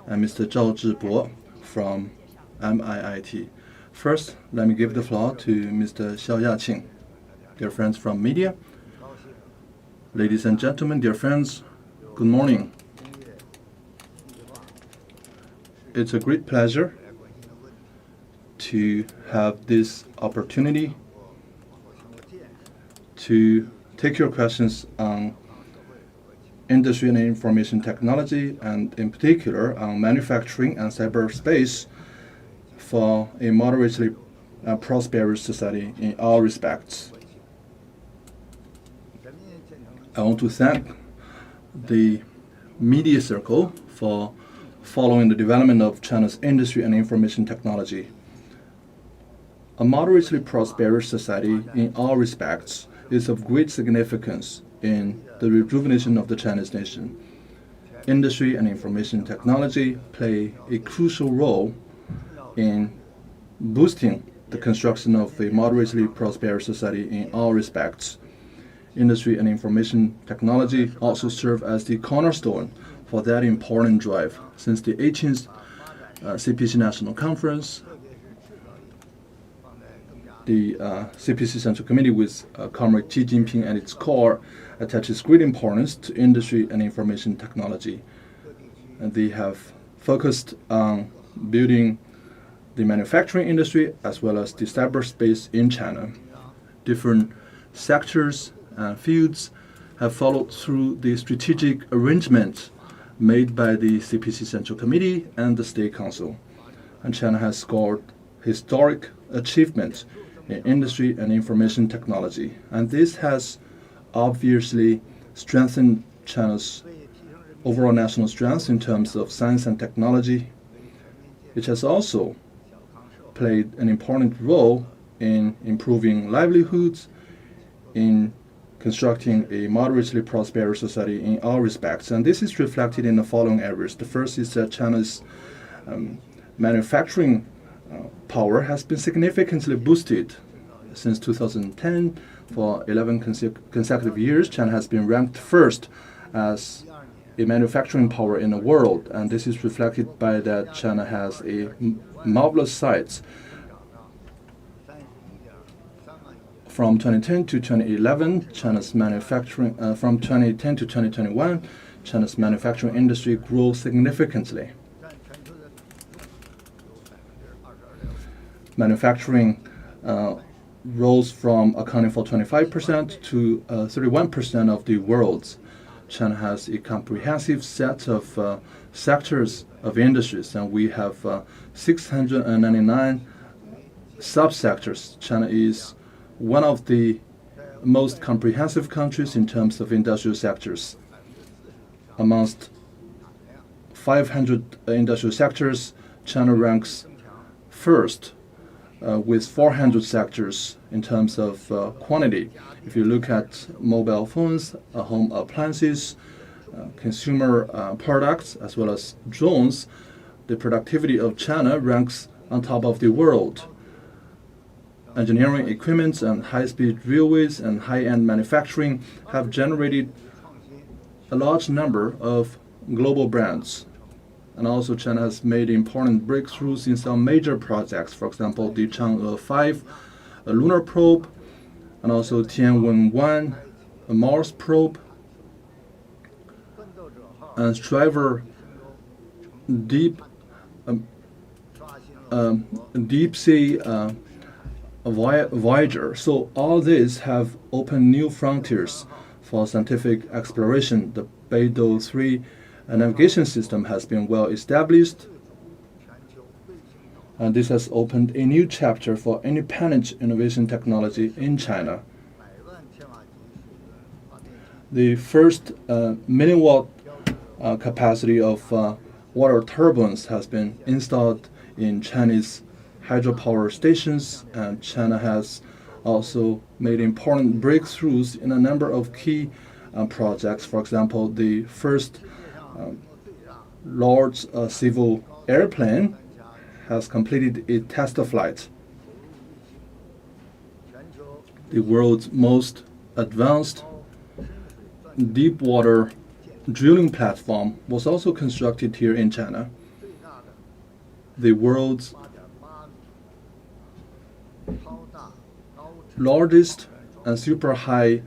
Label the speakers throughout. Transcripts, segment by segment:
Speaker 1: and Mr. Zhao Zhibo from MIIT. First, let me give the floor to Mr. Xiao Yaqing. Dear friends from media, ladies and gentlemen, dear friends, good morning. It's a great pleasure to have this opportunity to take your questions on industry and information technology, and in particular on manufacturing and cyberspace for a moderately prosperous society in all respects. I want to thank the media circle for following the development of China's industry and information technology. A moderately prosperous society in all respects is of great significance in the rejuvenation of the Chinese nation. Industry and information technology play a crucial role in boosting the construction of a moderately prosperous society in all respects. Industry and information technology also serve as the cornerstone for that important drive. Since the 18th CPC National Conference, the CPC Central Committee with Comrade Xi Jinping at its core attaches great importance to industry and information technology. And they have focused on building the manufacturing industry as well as the cyberspace in China. Different sectors and fields have followed through the strategic arrangements made by the CPC Central Committee and the State Council. And China has scored historic achievements in industry and information technology. And this has obviously strengthened China's overall national strength in terms of science and technology. It has also played an important role in improving livelihoods, in constructing a moderately prosperous society in all respects. And this is reflected in the following areas. The first is that China's manufacturing power has been significantly boosted since 2010. For 11 consecutive years, China has been ranked first as a manufacturing power in the world, and this is reflected by that China has a marvelous sites. From 2010 to 2011, China's manufacturing, from 2010 to 2021, China's manufacturing industry grew significantly. Manufacturing rose from accounting for 25% to 31% of the world's. China has a comprehensive set of sectors of industries, and we have 699 subsectors. China is one of the most comprehensive countries in terms of industrial sectors. Amongst 500 industrial sectors, China ranks first with 400 sectors in terms of quantity. If you look at mobile phones, home appliances, consumer products, as well as drones, the productivity of China ranks on top of the world. Engineering equipment and high-speed railways and high-end manufacturing have generated a large number of global brands. And also China has made important breakthroughs in some major projects, for example, the Chang'e 5 lunar probe, and also Tianwen-1 Mars probe, and Striver deep sea Voyager. So all these have opened new frontiers for scientific exploration. The Beidou 3 navigation system has been well established, and this has opened a new chapter for independent innovation technology in China. The first million-watt capacity of water turbines has been installed in Chinese hydropower stations, and China has also made important breakthroughs in a number of key projects. For example, the first large civil airplane has completed a test flight. The world's most advanced deep water drilling platform was also constructed here in China. the world's largest and super high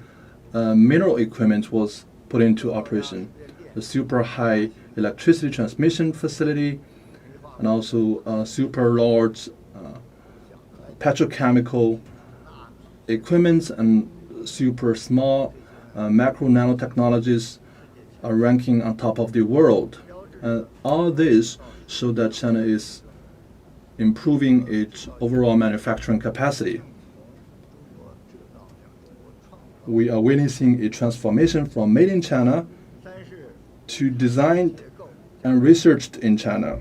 Speaker 1: mineral equipment was put into operation. The super high electricity transmission facility, and also super large petrochemical equipment and super small macro nanotechnologies are ranking on top of the world. All this show that China is improving its overall manufacturing capacity. We are witnessing a transformation from made in China to designed and researched in China.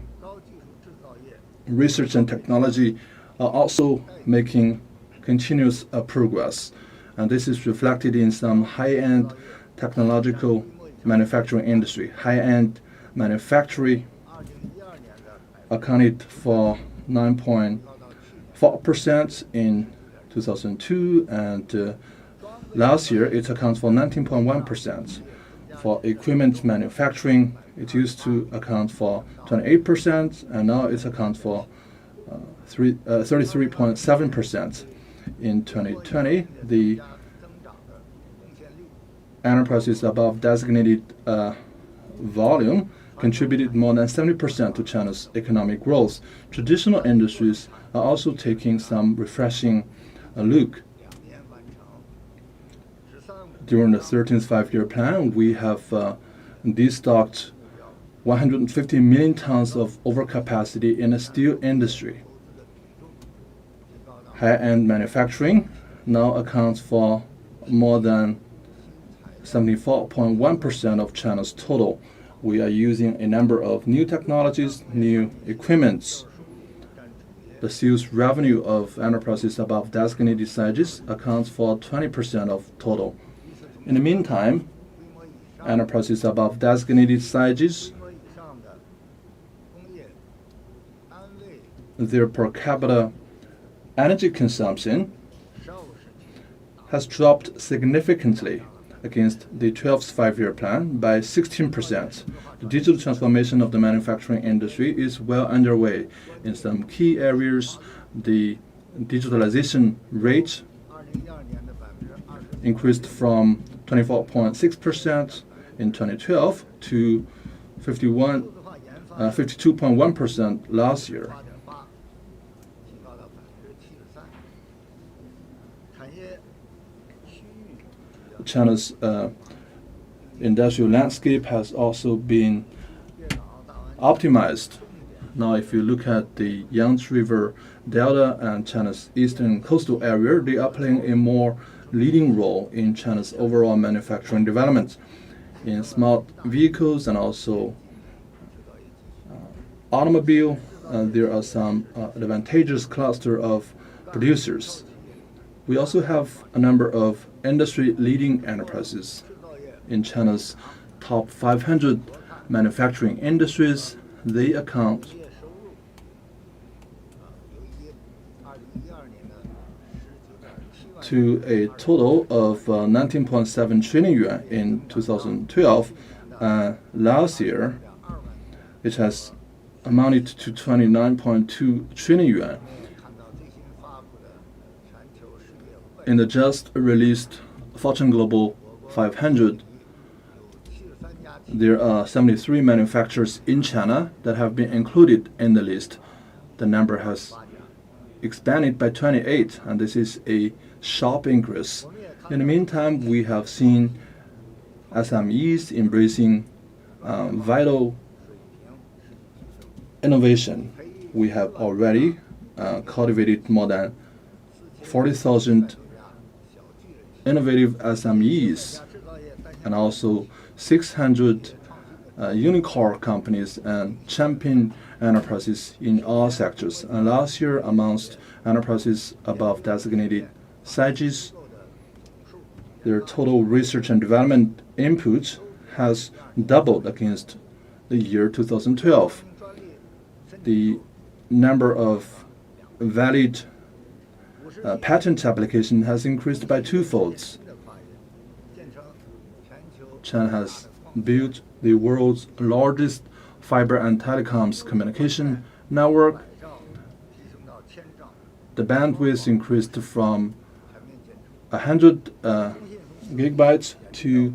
Speaker 1: Research and technology are also making continuous progress, and this is reflected in some high-end technological manufacturing industry. High-end manufacturing accounted for 9.4% in 2002, and last year it accounts for 19.1%. For equipment manufacturing, it used to account for 28%, and now it accounts for 33.7%. In 2020, the enterprises above designated volume contributed more than 70% to China's economic growth. Traditional industries are also taking some refreshing look. During the 13th five-year plan, we have destocked 150 million tons of overcapacity in the steel industry. High-end manufacturing now accounts for more than 74.1% of China's total. We are using a number of new technologies, new equipments. The sales revenue of enterprises above designated sizes accounts for 20% of total. In the meantime, enterprises above designated sizes, their per capita energy consumption has dropped significantly against the 12th five-year plan by 16%. The digital transformation of the manufacturing industry is well underway. In some key areas, the digitalization rate increased from 24.6% in 2012 to 52.1% last year. China's industrial landscape has also been optimized. Now, if you look at the Yangtze River Delta and China's eastern coastal area, they are playing a more leading role in China's overall manufacturing development. In smart vehicles and also automobile, there are some advantageous cluster of producers. We also have a number of industry-leading enterprises. In China's top 500 manufacturing industries, they account to a total of 19.7 trillion yuan in 2012. Last year, it has amounted to 29.2 trillion yuan. In the just released Fortune Global 500, there are 73 manufacturers in China that have been included in the list. The number has expanded by 28, and this is a sharp increase. In the meantime, we have seen SMEs embracing vital innovation. We have already cultivated more than 40,000 innovative SMEs and also 600 unicorn companies and champion enterprises in all sectors. And last year, amongst enterprises above designated sizes, their total research and development input has doubled against the year 2012. The number of valid patent application has increased by twofolds. China has built the world's largest fiber and telecoms communication network, the bandwidth increased from 100 gigabytes to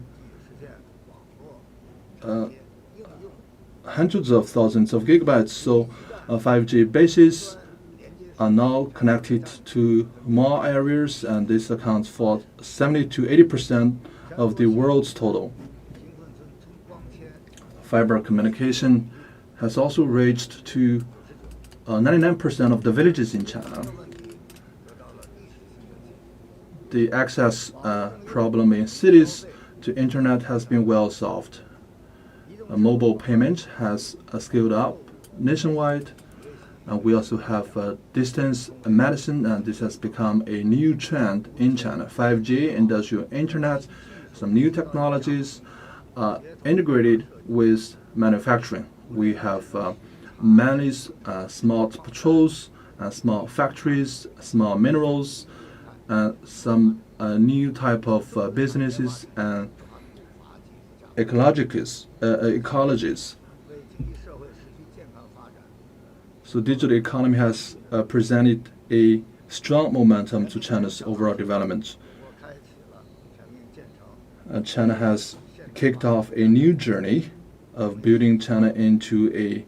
Speaker 1: hundreds of thousands of gigabytes. So 5G bases are now connected to more areas, and this accounts for 70 to 80% of the world's total. Fiber communication has also reached to 99% of the villages in China. The access problem in cities to internet has been well solved. Mobile payment has scaled up nationwide. We also have distance medicine, and this has become a new trend in China. 5G, industrial internet, some new technologies integrated with manufacturing. We have many smart patrols, smart factories, smart minerals, some new type of businesses and ecologies. So digital economy has presented a strong momentum to China's overall development. China has kicked off a new journey of building China into a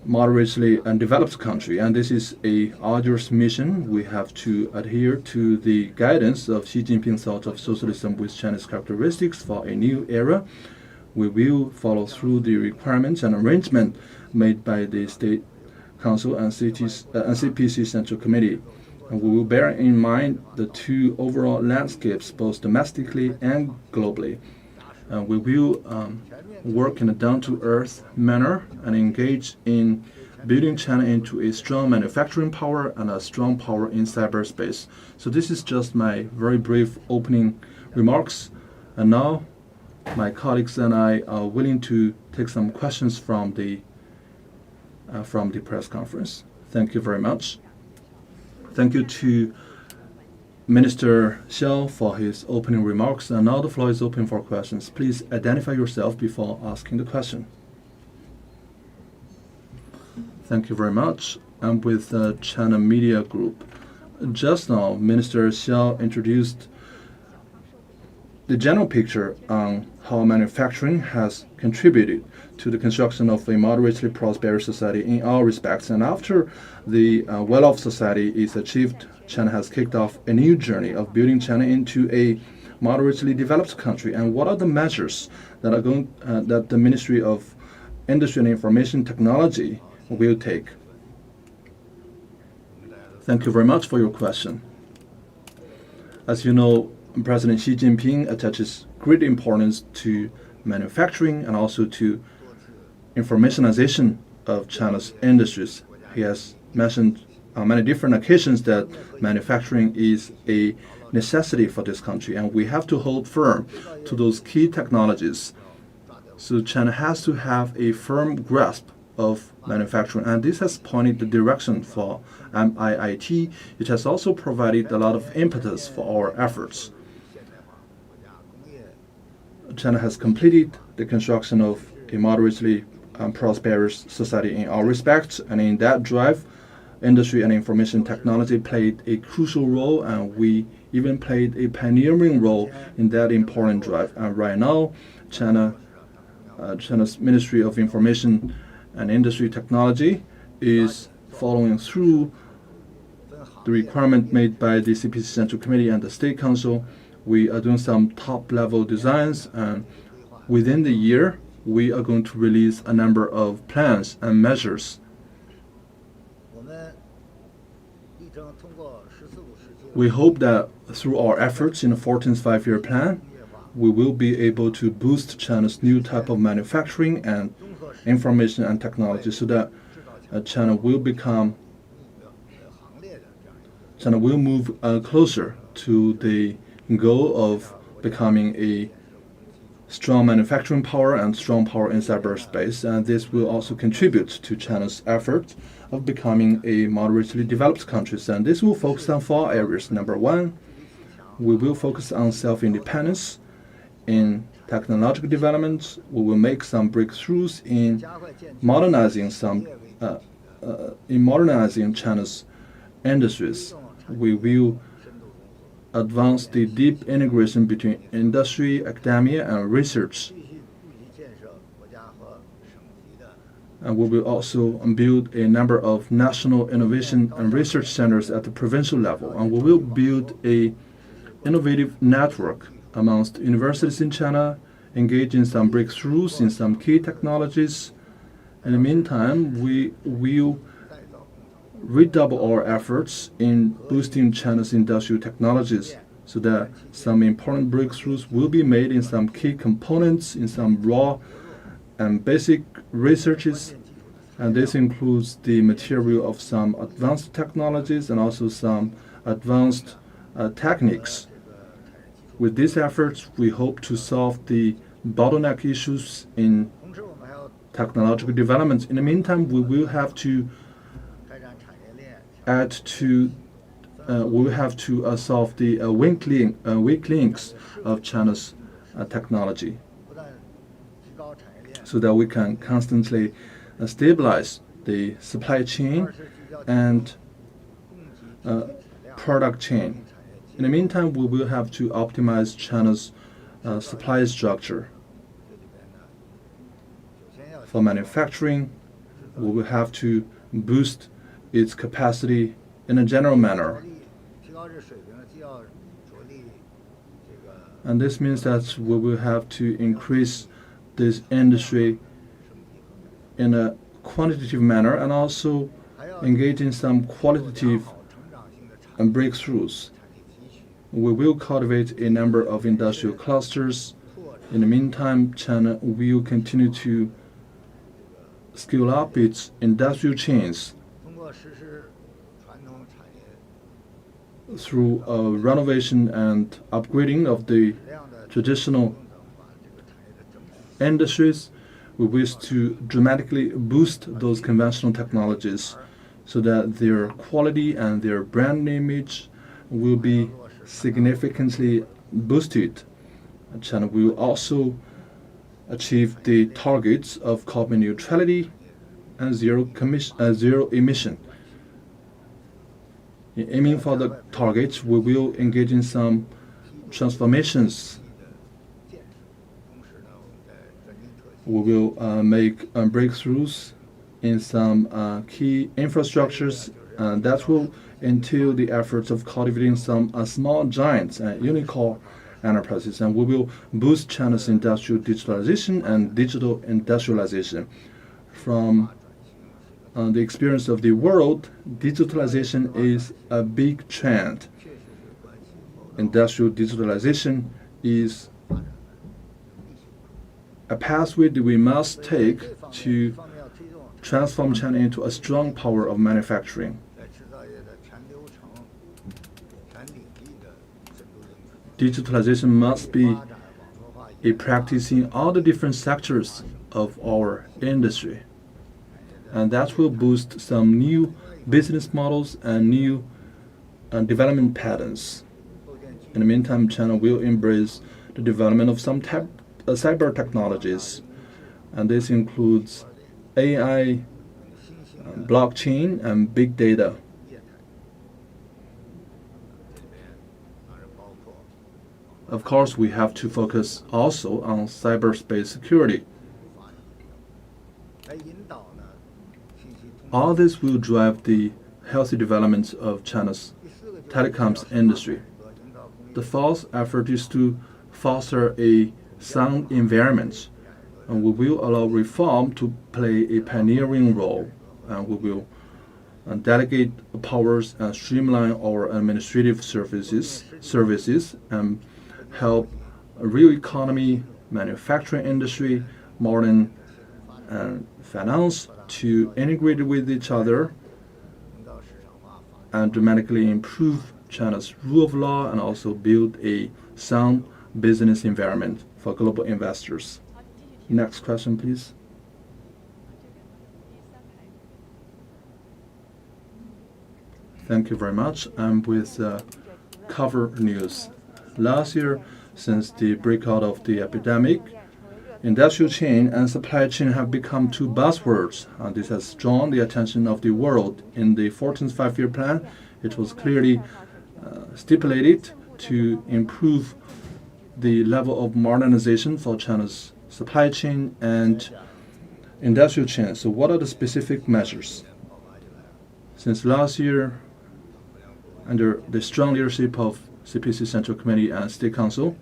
Speaker 1: moderately developed country, and this is a arduous mission. We have to adhere to the guidance of Xi Jinping's thought of socialism with China's characteristics for a new era. We will follow through the requirements and arrangement made by the State Council and CPC Central Committee. And we will bear in mind the two overall landscapes, both domestically and globally. We will work in a down-to-earth manner and engage in building China into a strong manufacturing power and a strong power in cyberspace. So this is just my very brief opening remarks. And now my colleagues and I are willing to take some questions from the press conference. Thank you very much. Thank you to Minister Xiao for his opening remarks, and now the floor is open for questions. Please identify yourself before asking the question. Thank you very much. I'm with the China Media Group. Just now, Minister Xiao introduced the general picture on how manufacturing has contributed to the construction of a moderately prosperous society in all respects. And after the well-off society is achieved, China has kicked off a new journey of building China into a moderately developed country. And what are the measures that are that the Ministry of Industry and Information Technology will take? Thank you very much for your question. As you know, President Xi Jinping attaches great importance to manufacturing and also to informationization of China's industries. He has mentioned on many different occasions that manufacturing is a necessity for this country, and we have to hold firm to those key technologies. So China has to have a firm grasp of manufacturing, and this has pointed the direction for MIIT. It has also provided a lot of impetus for our efforts. China has completed the construction of a moderately prosperous society in all respects, and in that drive, industry and information technology played a crucial role, and we even played a pioneering role in that important drive. And right now, China's Ministry of Information and Industry Technology is following through the requirement made by the CPC Central Committee and the State Council. We are doing some top-level designs, and within the year, we are going to release a number of plans and measures. We hope that through our efforts in the 14th Five-Year Plan, we will be able to boost China's new type of manufacturing and information and technology, so that China will move closer to the goal of becoming a strong manufacturing power and strong power in cyberspace, and this will also contribute to China's effort of becoming a moderately developed country. And this will focus on 4 areas. Number 1, we will focus on self-independence in technological developments. We will make some breakthroughs in modernizing China's industries. We will advance the deep integration between industry, academia, and research. And we will also build a number of national innovation and research centers at the provincial level. And we will build a innovative network amongst universities in China, engage in some breakthroughs in some key technologies. In the meantime, we will redouble our efforts in boosting China's industrial technologies so that some important breakthroughs will be made in some key components, in some raw and basic researches, and this includes the material of some advanced technologies and also some advanced techniques. With these efforts, we hope to solve the bottleneck issues in technological developments. In the meantime, we will have to solve the weak links of China's technology, so that we can constantly stabilize the supply chain and product chain. In the meantime, we will have to optimize China's supply structure. For manufacturing, we will have to boost its capacity in a general manner. And this means that we will have to increase this industry in a quantitative manner and also engage in some qualitative breakthroughs. We will cultivate a number of industrial clusters. In the meantime, China will continue to scale up its industrial chains through renovation and upgrading of the traditional industries. We wish to dramatically boost those conventional technologies so that their quality and their brand image will be significantly boosted. China will also achieve the targets of carbon neutrality and zero emission. In aiming for the targets, we will engage in some transformations. We will make breakthroughs in some key infrastructures, and that will entail the efforts of cultivating some small giants and unicorn enterprises, and we will boost China's industrial digitalization and digital industrialization. From the experience of the world, digitalization is a big trend. Industrial digitalization is a pathway that we must take to transform China into a strong power of manufacturing. Digitalization must be a practice in all the different sectors of our industry, and that will boost some new business models and new development patterns. In the meantime, China will embrace the development of some cyber technologies, and this includes AI, blockchain, and big data. Of course, we have to focus also on cyberspace security. All this will drive the healthy development of China's telecoms industry. The fourth effort is to foster a sound environment, and we will allow reform to play a pioneering role, and we will delegate powers and streamline our administrative services and help real economy, manufacturing industry, modern finance to integrate with each other and dramatically improve China's rule of law and also build a sound business environment for global investors. Next question, please. Thank you very much. I'm with Cover News. Last year, Since the breakout of the epidemic, industrial chain and supply chain have become two buzzwords. This has drawn the attention of the world. In the 14th Five-Year Plan, it was clearly stipulated to improve the level of modernization for China's supply chain and industrial chain. So what are the specific measures? Since last year, under the strong leadership of CPC Central Committee and State Council,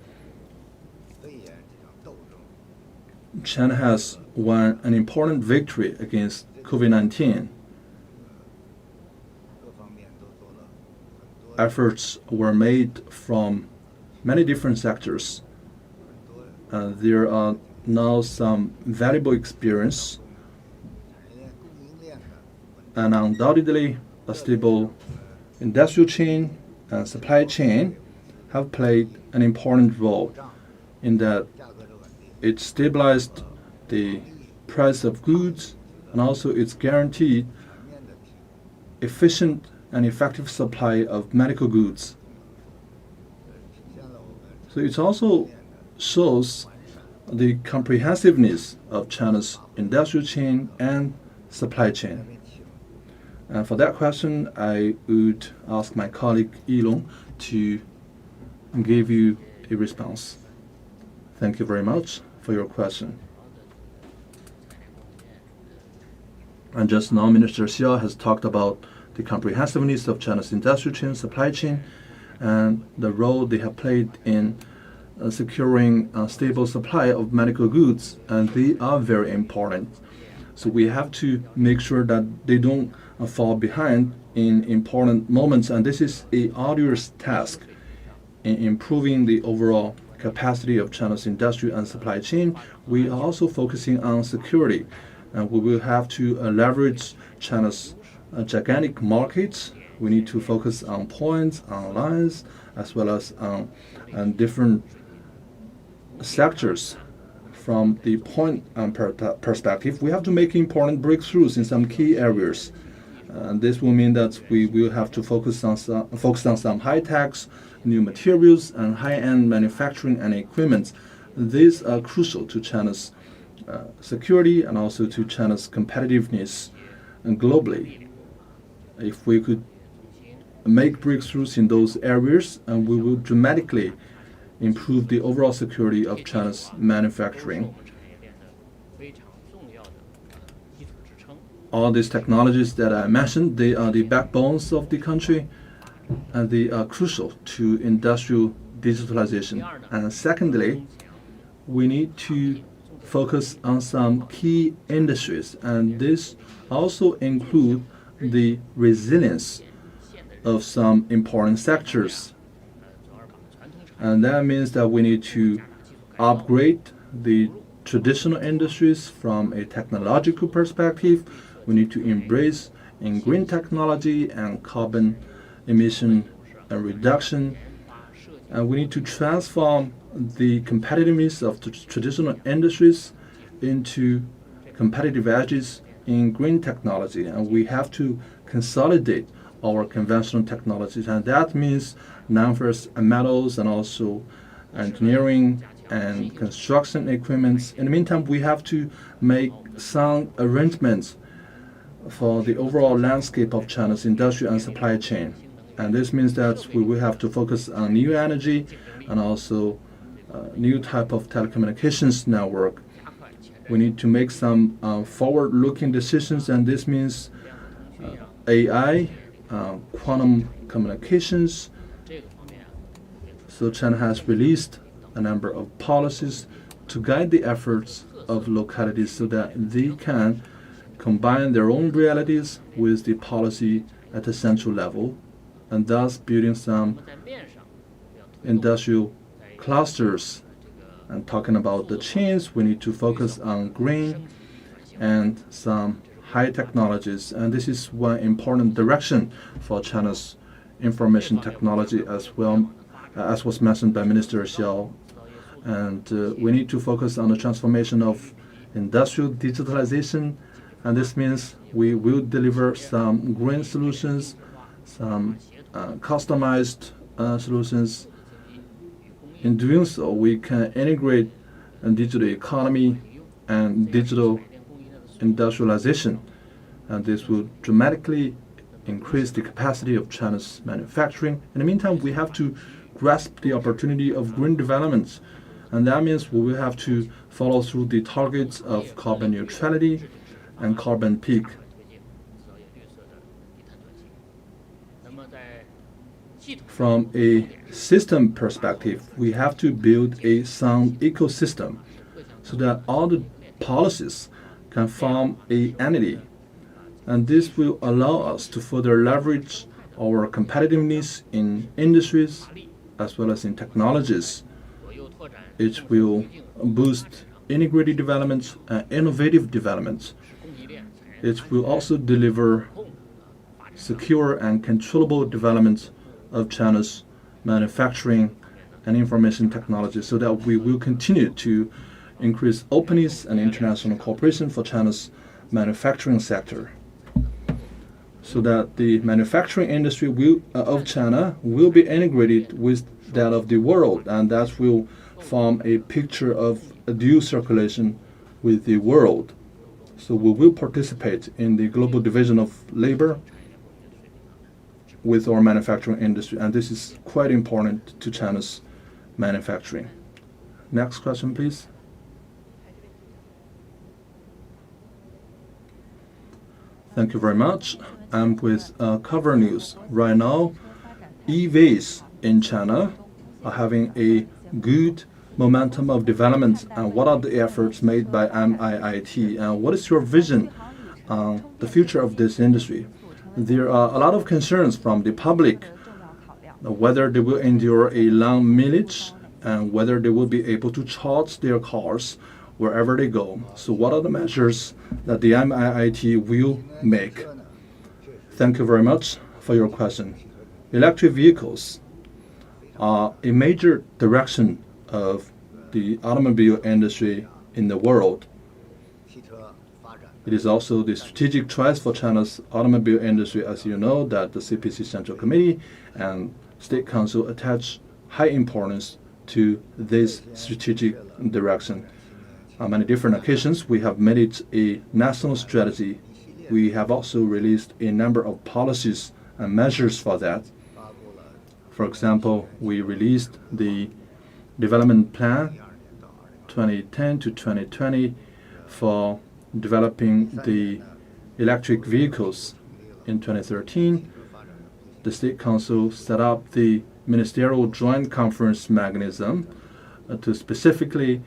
Speaker 1: China has won an important victory against COVID-19. Efforts were made from many different sectors. There are now some valuable experience, and undoubtedly a stable industrial chain and supply chain have played an important role in that it stabilized the price of goods, and also it's guaranteed efficient and effective supply of medical goods. So it also shows the comprehensiveness of China's industrial chain and supply chain. And for that question, I would ask my colleague Yilong to give you a response. Thank you very much for your question. And just now, Minister Xiao has talked about the comprehensiveness of China's industrial chain, supply chain, and the role they have played in securing a stable supply of medical goods, and they are very important. So we have to make sure that they don't fall behind in important moments, and this is a arduous task in improving the overall capacity of China's industry and supply chain. We are also focusing on security, and we will have to leverage China's gigantic markets. We need to focus on points, on lines, as well as on different sectors. From the point perspective, we have to make important breakthroughs in some key areas. And this will mean that we will have to focus on some high-techs, new materials, and high-end manufacturing and equipment. These are crucial to China's security and also to China's competitiveness globally. If we could make breakthroughs in those areas, and we will dramatically improve the overall security of China's manufacturing. All these technologies that I mentioned, they are the backbones of the country, and they are crucial to industrial digitalization. And secondly, we need to focus on some key industries, and this also includes the resilience of some important sectors. And that means that we need to upgrade the traditional industries from a technological perspective. We need to embrace in green technology and carbon emission reduction. And we need to transform the competitiveness of the traditional industries into competitive edges in green technology. And we have to consolidate our conventional technologies, and that means non-ferrous metals and also engineering and construction equipment. In the meantime, we have to make sound arrangements for the overall landscape of China's industry and supply chain. And this means that we will have to focus on new energy and also new type of telecommunications network. We need to make some forward-looking decisions, and this means AI, quantum communications. So China has released a number of policies to guide the efforts of localities so that they can combine their own realities with the policy at the central level, and thus building some industrial clusters. And talking about the chains, we need to focus on green and some high technologies, and this is one important direction for China's information technology as well, as was mentioned by Minister Xiao. And we need to focus on the transformation of industrial digitalization, and this means we will deliver some green solutions, some customized solutions, In doing so, we can integrate a digital economy and digital industrialization, and this will dramatically increase the capacity of China's manufacturing. In the meantime, we have to grasp the opportunity of green development, and that means we will have to follow through the targets of carbon neutrality and carbon peak. From a system perspective, we have to build a sound ecosystem so that all the policies can form a entity, and this will allow us to further leverage our competitiveness in industries as well as in technologies. It will boost integrated development and innovative development. It will also deliver secure and controllable development of China's manufacturing and information technology, so that we will continue to increase openness and international cooperation for China's manufacturing sector, so that the manufacturing industry of China will be integrated with that of the world, and that will form a picture of a dual circulation with the world. So we will participate in the global division of labor with our manufacturing industry, and this is quite important to China's manufacturing. Next question, please. Thank you very much. I'm with Cover News. Right now, EVs in China are having a good momentum of development, and what are the efforts made by MIIT, and what is your vision on the future of this industry? There are a lot of concerns from the public whether they will endure a long mileage and whether they will be able to charge their cars wherever they go. So what are the measures that the MIIT will make? Thank you very much for your question. Electric vehicles are a major direction of the automobile industry in the world. It is also the strategic choice for China's automobile industry, as you know, that the CPC Central Committee and State Council attach high importance to this strategic direction. On many different occasions, we have made it a national strategy. We have also released a number of policies and measures for that. For example, we released the Development Plan 2010 to 2020 for developing the electric vehicles. In 2013, the State Council set up the Ministerial Joint Conference mechanism to specifically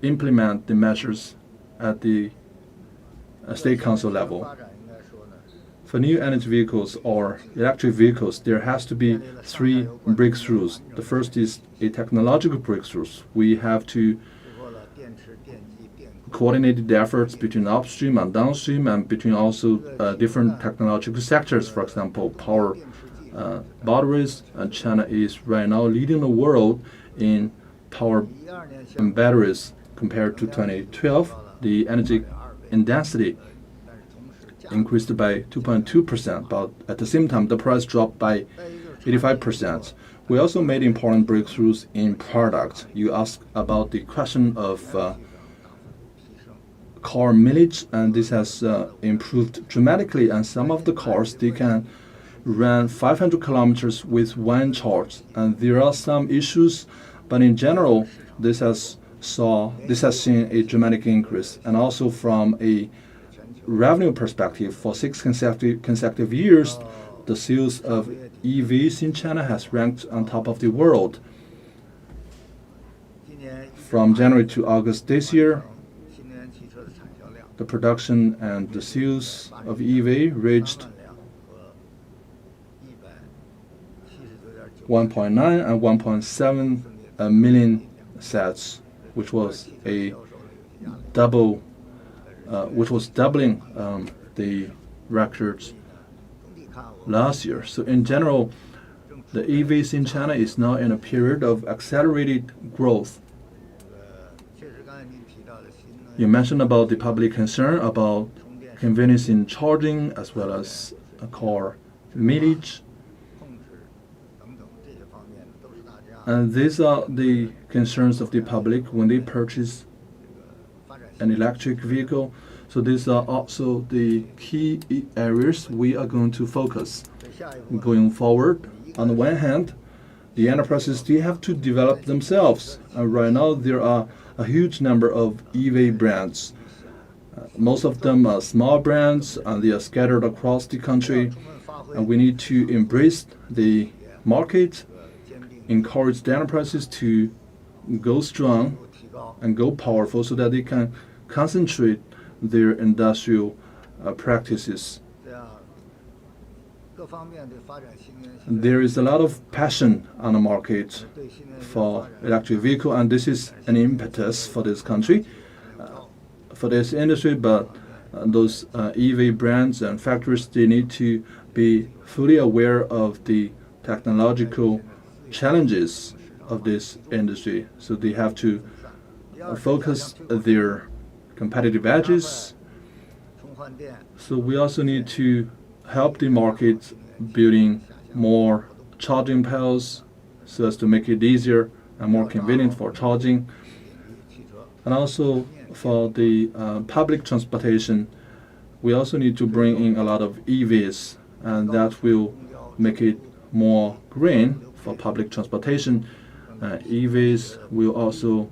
Speaker 1: implement the measures at the State Council level. For new energy vehicles or electric vehicles, there has to be three breakthroughs. The first is a technological breakthrough. We have to coordinate the efforts between upstream and downstream, and between also different technological sectors. For example, power batteries, and China is right now leading the world in power and batteries. Compared to 2012, the energy intensity increased by 2.2%, but at the same time, the price dropped by 85%. We also made important breakthroughs in products. You asked about the question of car mileage, and this has improved dramatically, and some of the cars, they can run 500 kilometers with one charge, and there are some issues, but in general, this has seen a dramatic increase. And also from a revenue perspective, for 6 consecutive years, the sales of EVs in China has ranked on top of the world. From January to August this year, the production and the sales of EV reached 1.9 and 1.7 million sets, which was doubling the records last year. So in general, the EVs in China is now in a period of accelerated growth. You mentioned about the public concern about convenience in charging as well as a car mileage. And these are the concerns of the public when they purchase an electric vehicle. So these are also the key areas we are going to focus going forward. On the one hand, the enterprises, they have to develop themselves. Right now, there are a huge number of EV brands. Most of them are small brands, and they are scattered across the country. And we need to embrace the market, encourage the enterprises to go strong and go powerful so that they can concentrate their industrial practices. There is a lot of passion on the market for electric vehicle, and this is an impetus for this country, for this industry. But those EV brands and factories, they need to be fully aware of the technological challenges of this industry. So they have to focus their competitive edges. So we also need to help the market building more charging piles so as to make it easier and more convenient for charging. And also for the public transportation, we also need to bring in a lot of EVs, and that will make it more green for public transportation. EVs will also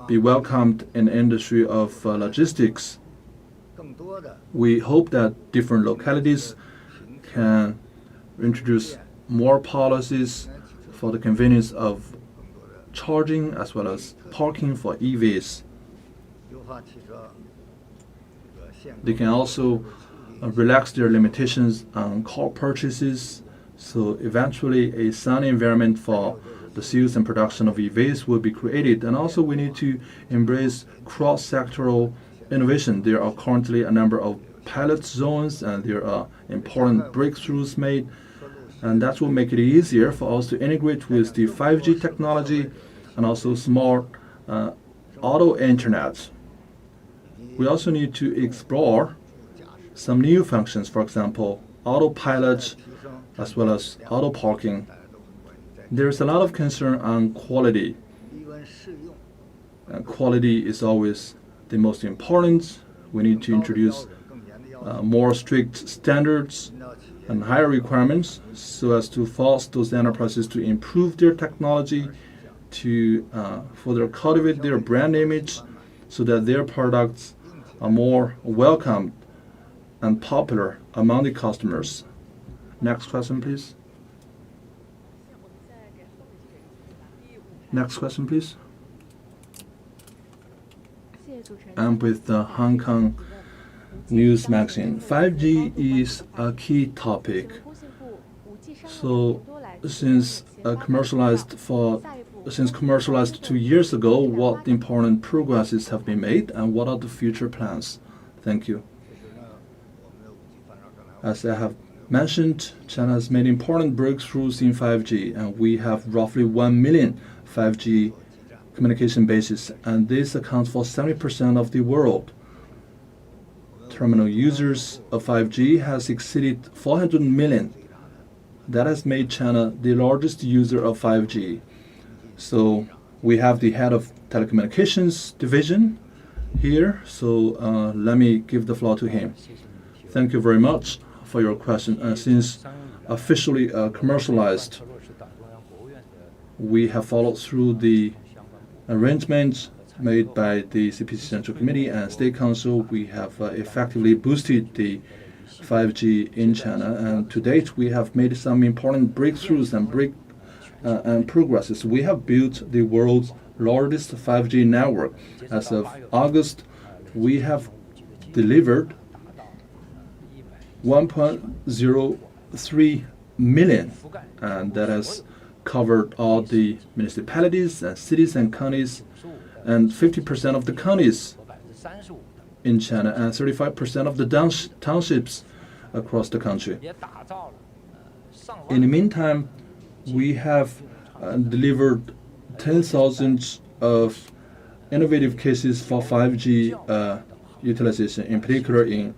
Speaker 1: be welcomed in the industry of logistics. We hope that different localities can introduce more policies for the convenience of charging as well as parking for EVs. They can also relax their limitations on car purchases, so eventually a sound environment for the sales and production of EVs will be created. And also we need to embrace cross-sectoral innovation. There are currently a number of pilot zones, and there are important breakthroughs made, and that will make it easier for us to integrate with the 5G technology and also smart auto internet. We also need to explore some new functions, for example, autopilot as well as auto parking. There's a lot of concern on quality. Quality is always the most important. We need to introduce more strict standards and higher requirements so as to force those enterprises to improve their technology, to further cultivate their brand image so that their products are more welcomed and popular among the customers. Next question, please. Next question, please. I'm with the Hong Kong News Magazine. 5G is a key topic. So since commercialized 2 years ago, what important progresses have been made and what are the future plans? Thank you. As I have mentioned, China has made important breakthroughs in 5G, and we have roughly 1 million 5G communication bases, and this accounts for 70% of the world. Terminal users of 5G has exceeded 400 million. That has made China the largest user of 5G. So we have the head of telecommunications division here, so let me give the floor to him. Thank you very much for your question. Since officially commercialized, we have followed through the arrangements made by the CPC Central Committee and State Council. We have effectively boosted the 5G in China, and to date we have made some important breakthroughs and progresses. We have built the world's largest 5G network. As of August, we have delivered 1.03 million, and that has covered all the municipalities and cities and counties, and 50% of the counties in China and 35% of the townships across the country. In the meantime, we have delivered 10,000 of innovative cases for 5G utilization, in particular in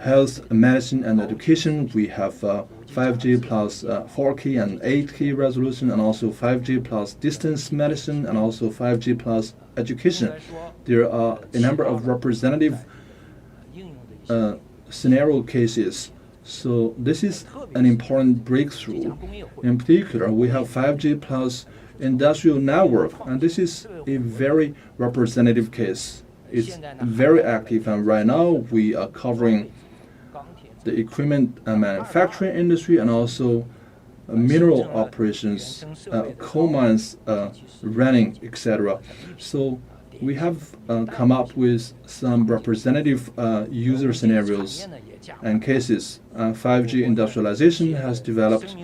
Speaker 1: health, medicine, and education. We have 5G plus 4K and 8K resolution, and also 5G plus distance medicine, and also 5G plus education. There are a number of representative scenario cases. So this is an important breakthrough. In particular, we have 5G plus industrial network, and this is a very representative case. It's very active, and right now we are covering the equipment and manufacturing industry, and also mineral operations, coal mines running, etc. So we have come up with some representative user scenarios and cases. 5G industrialization has developed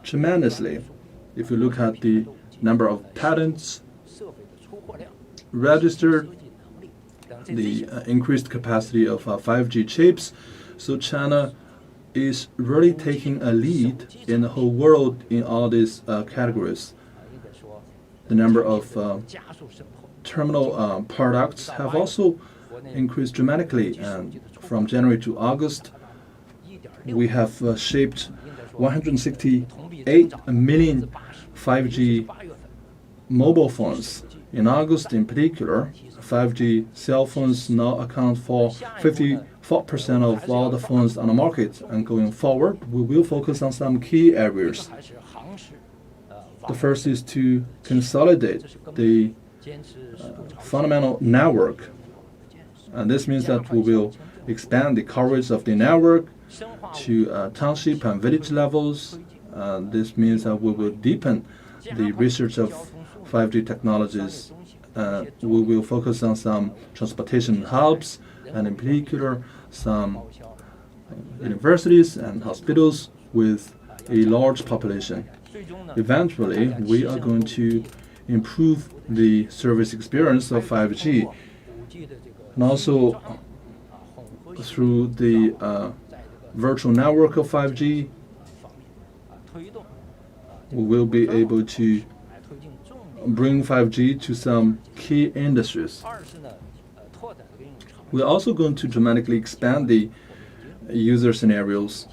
Speaker 1: tremendously. If you look at the number of patents registered, the increased capacity of 5G chips, so China is really taking a lead in the whole world in all these categories. The number of terminal products have also increased dramatically, and from January to August, we have shipped 168 million 5G mobile phones. In August, in particular, 5G cell phones now account for 54% of all the phones on the market, and going forward, we will focus on some key areas. The first is to consolidate the fundamental network, and this means that we will expand the coverage of the network to township and village levels. This means that we will deepen the research of 5G technologies. We will focus on some transportation hubs, and in particular some universities and hospitals with a large population. Eventually, we are going to improve the service experience of 5G, and also through the virtual network of 5G, we will be able to bring 5G to some key industries. We're also going to dramatically expand the user scenarios.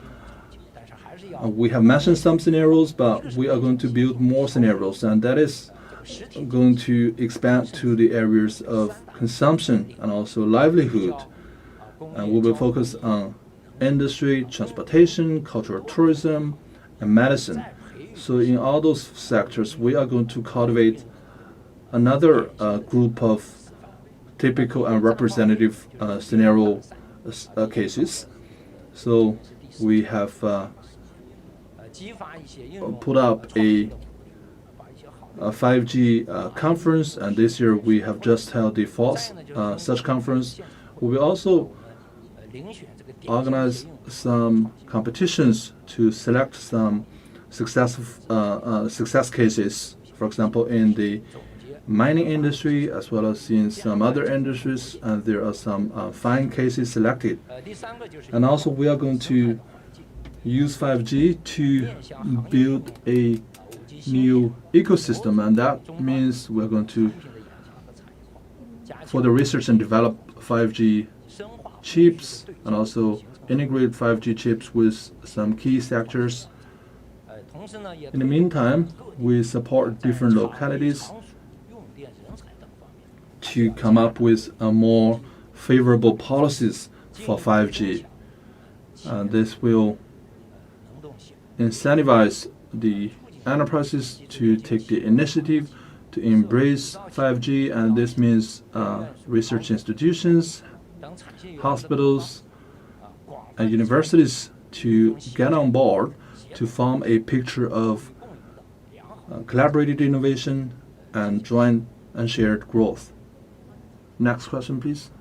Speaker 1: We have mentioned some scenarios, but we are going to build more scenarios, and that is going to expand to the areas of consumption and also livelihood. And we will focus on industry, transportation, cultural tourism, and medicine. So in all those sectors, we are going to cultivate another group of typical and representative scenario cases. So we have put up a 5G conference, and this year we have just held the fourth such conference. We will also organize some competitions to select some success cases, for example, in the mining industry as well as in some other industries, and there are some fine cases selected. And also we are going to use 5G to build a new ecosystem, and that means we're going to further research and develop 5G chips and also integrate 5G chips with some key sectors. In the meantime, we support different localities to come up with more favorable policies for 5G. This will incentivize the enterprises to take the initiative to embrace 5G, and this means research institutions, hospitals, and universities to get on board to form a picture of collaborated innovation and joint and shared growth. Next question, please.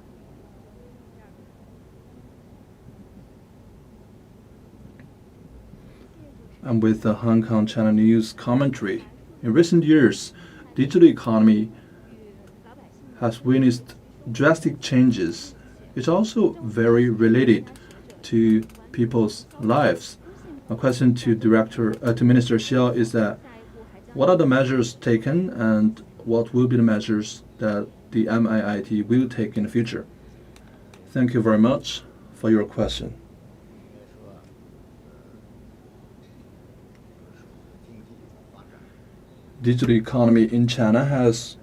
Speaker 1: And with the Hong Kong China News commentary, in recent years, digital economy has witnessed drastic changes. It's also very related to people's lives. A question to Minister Xiao is that what are the measures taken, and what will be the measures that the MIIT will take in the future? Thank you very much for your question. digital economy in China has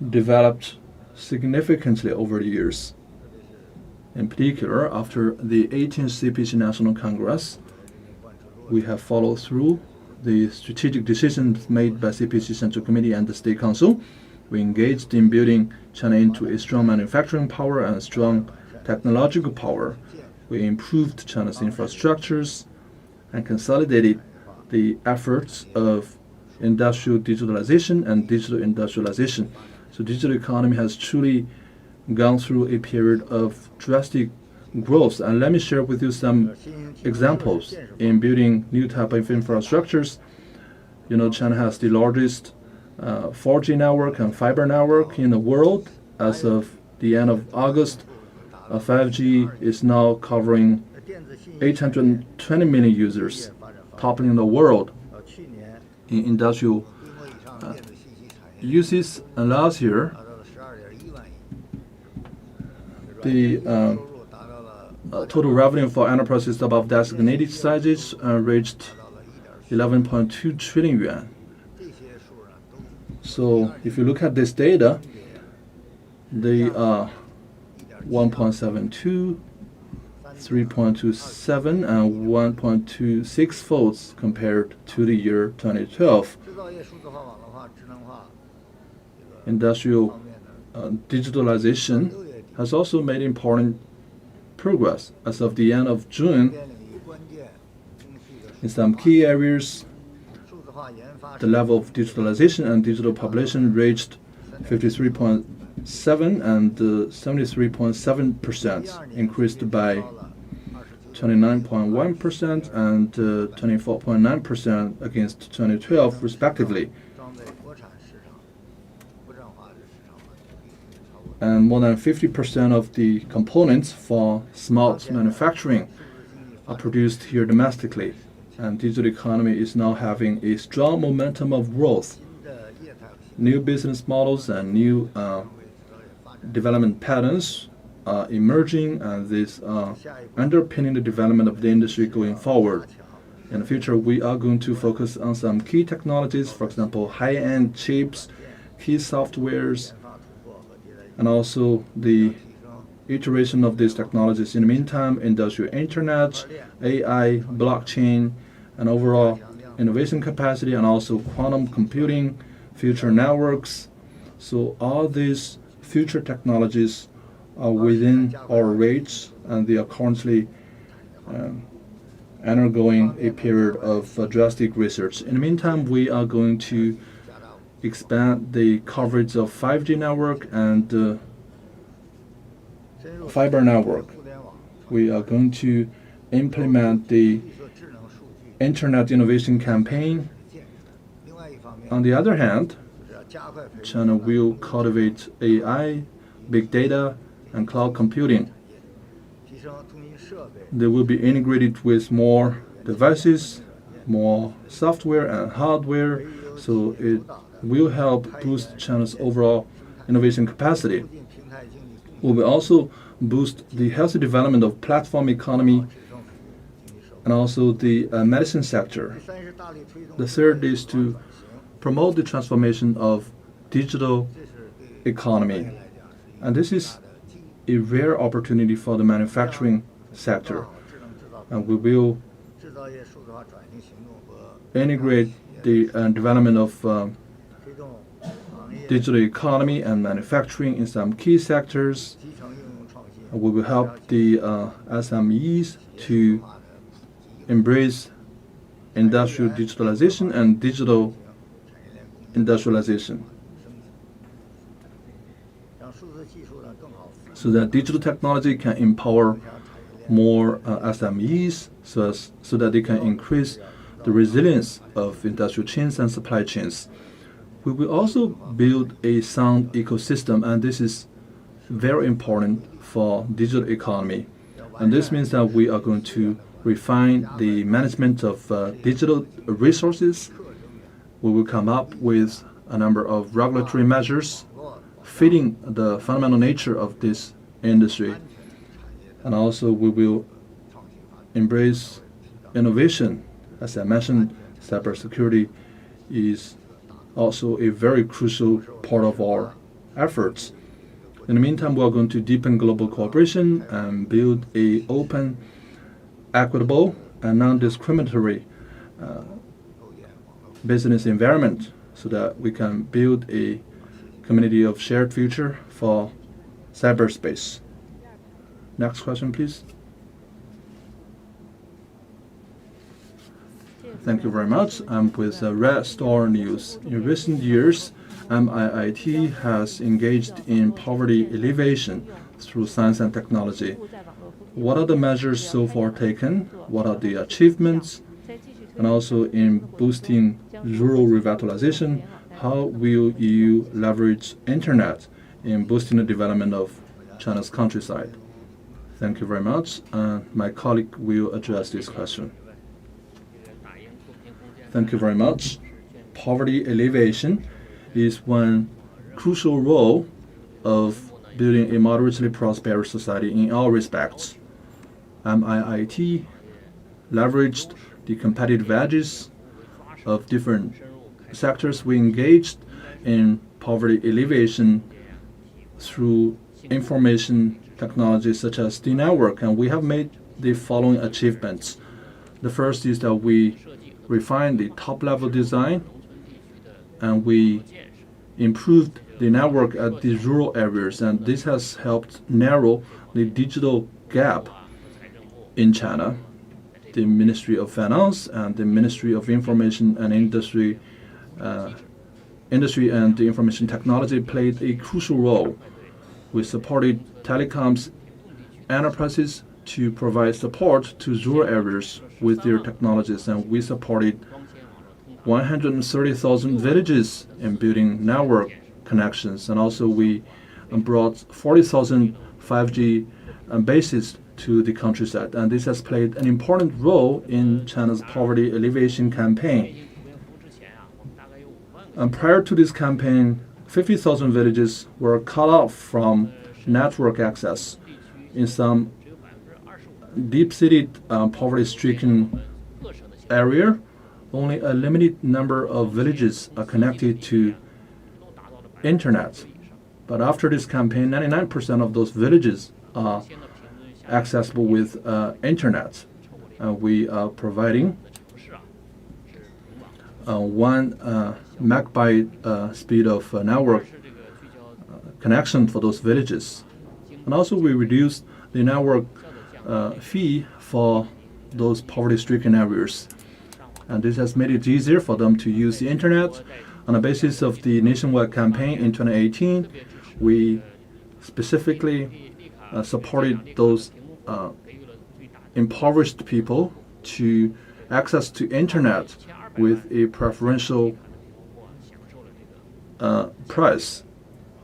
Speaker 1: developed significantly over the years. In particular, after the 18th CPC National Congress, we have followed through the strategic decisions made by CPC Central Committee and the State Council. We engaged in building China into a strong manufacturing power and strong technological power. We improved China's infrastructures and consolidated the efforts of industrial digitalization and digital industrialization. So digital economy has truly gone through a period of drastic growth. And let me share with you some examples in building new type of infrastructures. China has the largest 4G network and fiber network in the world. As of the end of August, 5G is now covering 820 million users, toppling the world in industrial uses. And last year, the total revenue for enterprises above designated sizes reached 11.2 trillion yuan. So if you look at this data, they are 1.72, 3.27, and 1.26 folds compared to the year 2012. Industrial digitalization has also made important progress. As of the end of June, in some key areas, the level of digitalization and digital population reached 53.7 and 73.7%, increased by 29.1% and 24.9% against 2012, respectively. And more than 50% of the components for smart manufacturing are produced here domestically. And digital economy is now having a strong momentum of growth. New business models and new development patterns are emerging, and this underpinning the development of the industry going forward. In the future, we are going to focus on some key technologies, for example, high-end chips, key softwares, and also the iteration of these technologies. In the meantime, industrial internet, AI, blockchain, and overall innovation capacity, and also quantum computing, future networks. So all these future technologies are within our reach, and they are currently undergoing a period of drastic research. In the meantime, we are going to expand the coverage of 5G network and fiber network. We are going to implement the Internet Innovation Campaign. On the other hand, China will cultivate AI, big data, and cloud computing. They will be integrated with more devices, more software and hardware, so it will help boost China's overall innovation capacity. We will also boost the healthy development of platform economy and also the medicine sector. The third is to promote the transformation of digital economy. And this is a rare opportunity for the manufacturing sector. And we will integrate the development of digital economy and manufacturing in some key sectors. We will help the SMEs to embrace industrial digitalization and digital industrialization, so that digital technology can empower more SMEs, so that they can increase the resilience of industrial chains and supply chains. We will also build a sound ecosystem, and this is very important for digital economy. And this means that we are going to refine the management of digital resources. We will come up with a number of regulatory measures fitting the fundamental nature of this industry. And also we will embrace innovation. As I mentioned, cybersecurity is also a very crucial part of our efforts. In the meantime, we are going to deepen global cooperation and build a open, equitable, and non-discriminatory business environment so that we can build a community of shared future for cyberspace. Next question, please. Thank you very much. I'm with Red Star News. In recent years, MIIT has engaged in poverty alleviation through science and technology. What are the measures so far taken? What are the achievements? And also in boosting rural revitalization, how will you leverage internet in boosting the development of China's countryside? Thank you very much. My colleague will address this question. Thank you very much. Poverty alleviation is one crucial role of building a moderately prosperous society in all respects. MIIT leveraged the competitive edges of different sectors. We engaged in poverty alleviation through information technologies such as the network, and we have made the following achievements. The first is that we refined the top-level design, and we improved the network at the rural areas, and this has helped narrow the digital gap in China. The Ministry of Finance and the Ministry of Information and Industry and the Information Technology played a crucial role. We supported telecoms enterprises to provide support to rural areas with their technologies, and we supported 130,000 villages in building network connections, and also we brought 40,000 5G bases to the countryside, and this has played an important role in China's poverty alleviation campaign. And prior to this campaign, 50,000 villages were cut off from network access. In some deep-seated poverty-stricken area, only a limited number of villages are connected to internet. But after this campaign, 99% of those villages are accessible with internet. We are providing 1 megabyte speed of network connection for those villages. And also we reduced the network fee for those poverty-stricken areas. And this has made it easier for them to use the internet. On the basis of the nationwide campaign in 2018, we specifically supported those impoverished people to access to internet with a preferential price.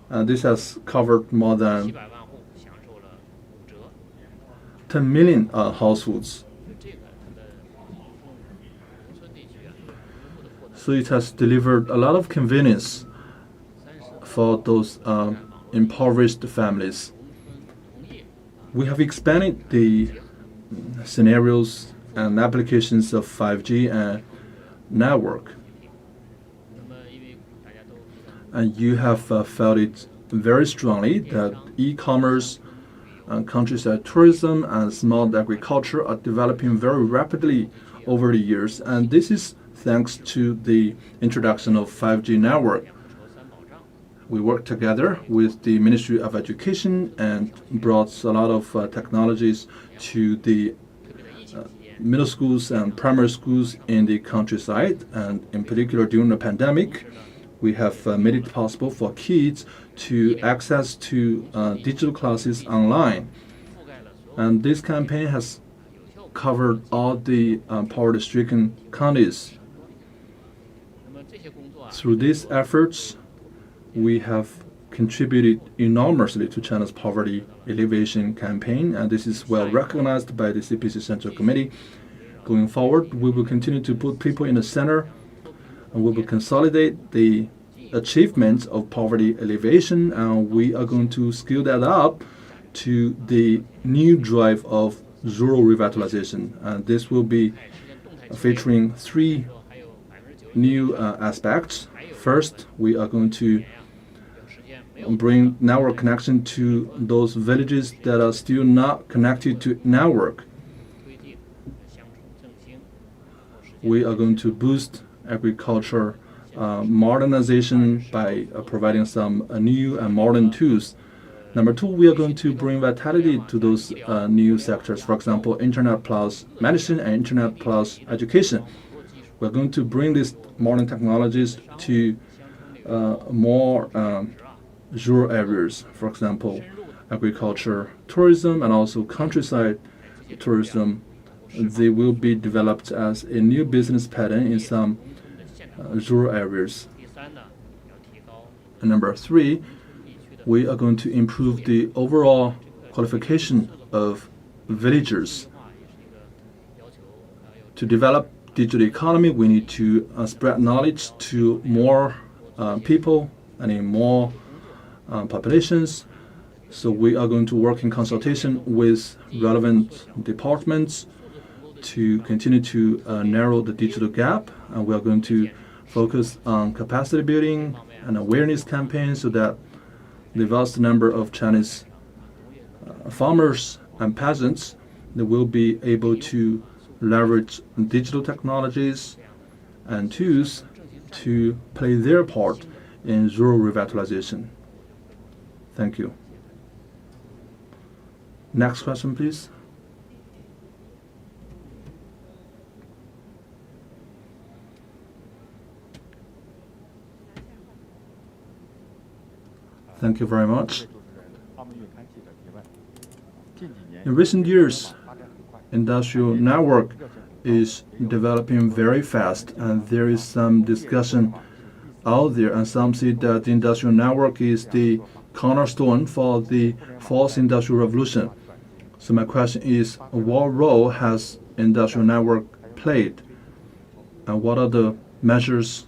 Speaker 1: This has covered more than 10 million households. So it has delivered a lot of convenience for those impoverished families. We have expanded the scenarios and applications of 5G and network. And you have felt it very strongly that e-commerce, countryside tourism, and smart agriculture are developing very rapidly over the years. And this is thanks to the introduction of 5G network. We worked together with the Ministry of Education and brought a lot of technologies to the middle schools and primary schools in the countryside. And in particular, during the pandemic, we have made it possible for kids to access to digital classes online. And this campaign has covered all the poverty-stricken counties. Through these efforts, we have contributed enormously to China's poverty alleviation campaign, and this is well recognized by the CPC Central Committee. Going forward, we will continue to put people in the center, and we will consolidate the achievements of poverty alleviation, and we are going to scale that up to the new drive of rural revitalization. And this will be featuring 3 new aspects. First, we are going to bring network connection to those villages that are still not connected to network. We are going to boost agriculture modernization by providing some new and modern tools. Number two, we are going to bring vitality to those new sectors. For example, Internet plus medicine and Internet plus education. We're going to bring these modern technologies to more rural areas. For example, agriculture, tourism, and also countryside tourism. They will be developed as a new business pattern in some rural areas. And number three, we are going to improve the overall qualification of villagers. To develop digital economy, we need to spread knowledge to more people and in more populations. So we are going to work in consultation with relevant departments to continue to narrow the digital gap, and we are going to focus on capacity building and awareness campaigns so that the vast number of Chinese farmers and peasants, they will be able to leverage digital technologies and tools to play their part in rural revitalization. Thank you. Next question, please. Thank you very much. In recent years, industrial network is developing very fast, and there is some discussion out there, and some say that the industrial network is the cornerstone for the fourth industrial revolution. So my question is, what role has industrial network played, and what are the measures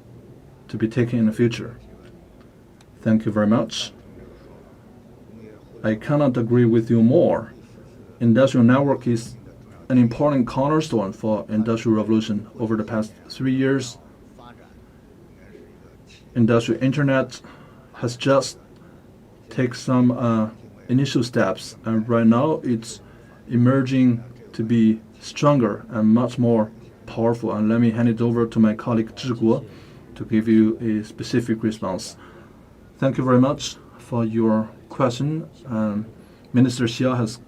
Speaker 1: to be taken in the future? Thank you very much. I cannot agree with you more. Industrial network is an important cornerstone for industrial revolution. Over the past 3 years, industrial internet has just taken some initial steps, and right now it's emerging to be stronger and much more powerful. And let me hand it over to my colleague Zhi Guo to give you a specific response. Thank you very much for your question. Minister Xiao has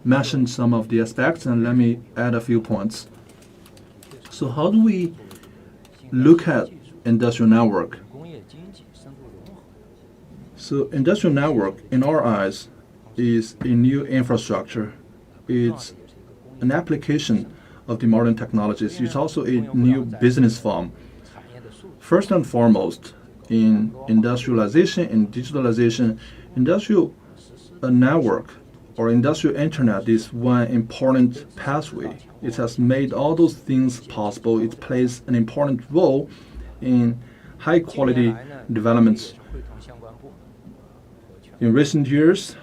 Speaker 1: mentioned some of the aspects, and let me add a few points. So how do we look at industrial network? So industrial network, in our eyes, is a new infrastructure. It's an application of the modern technologies. It's also a new business form. First and foremost, in industrialization and digitalization, industrial network or industrial internet is one important pathway. It has made all those things possible. It plays an important role in high quality developments. In recent years,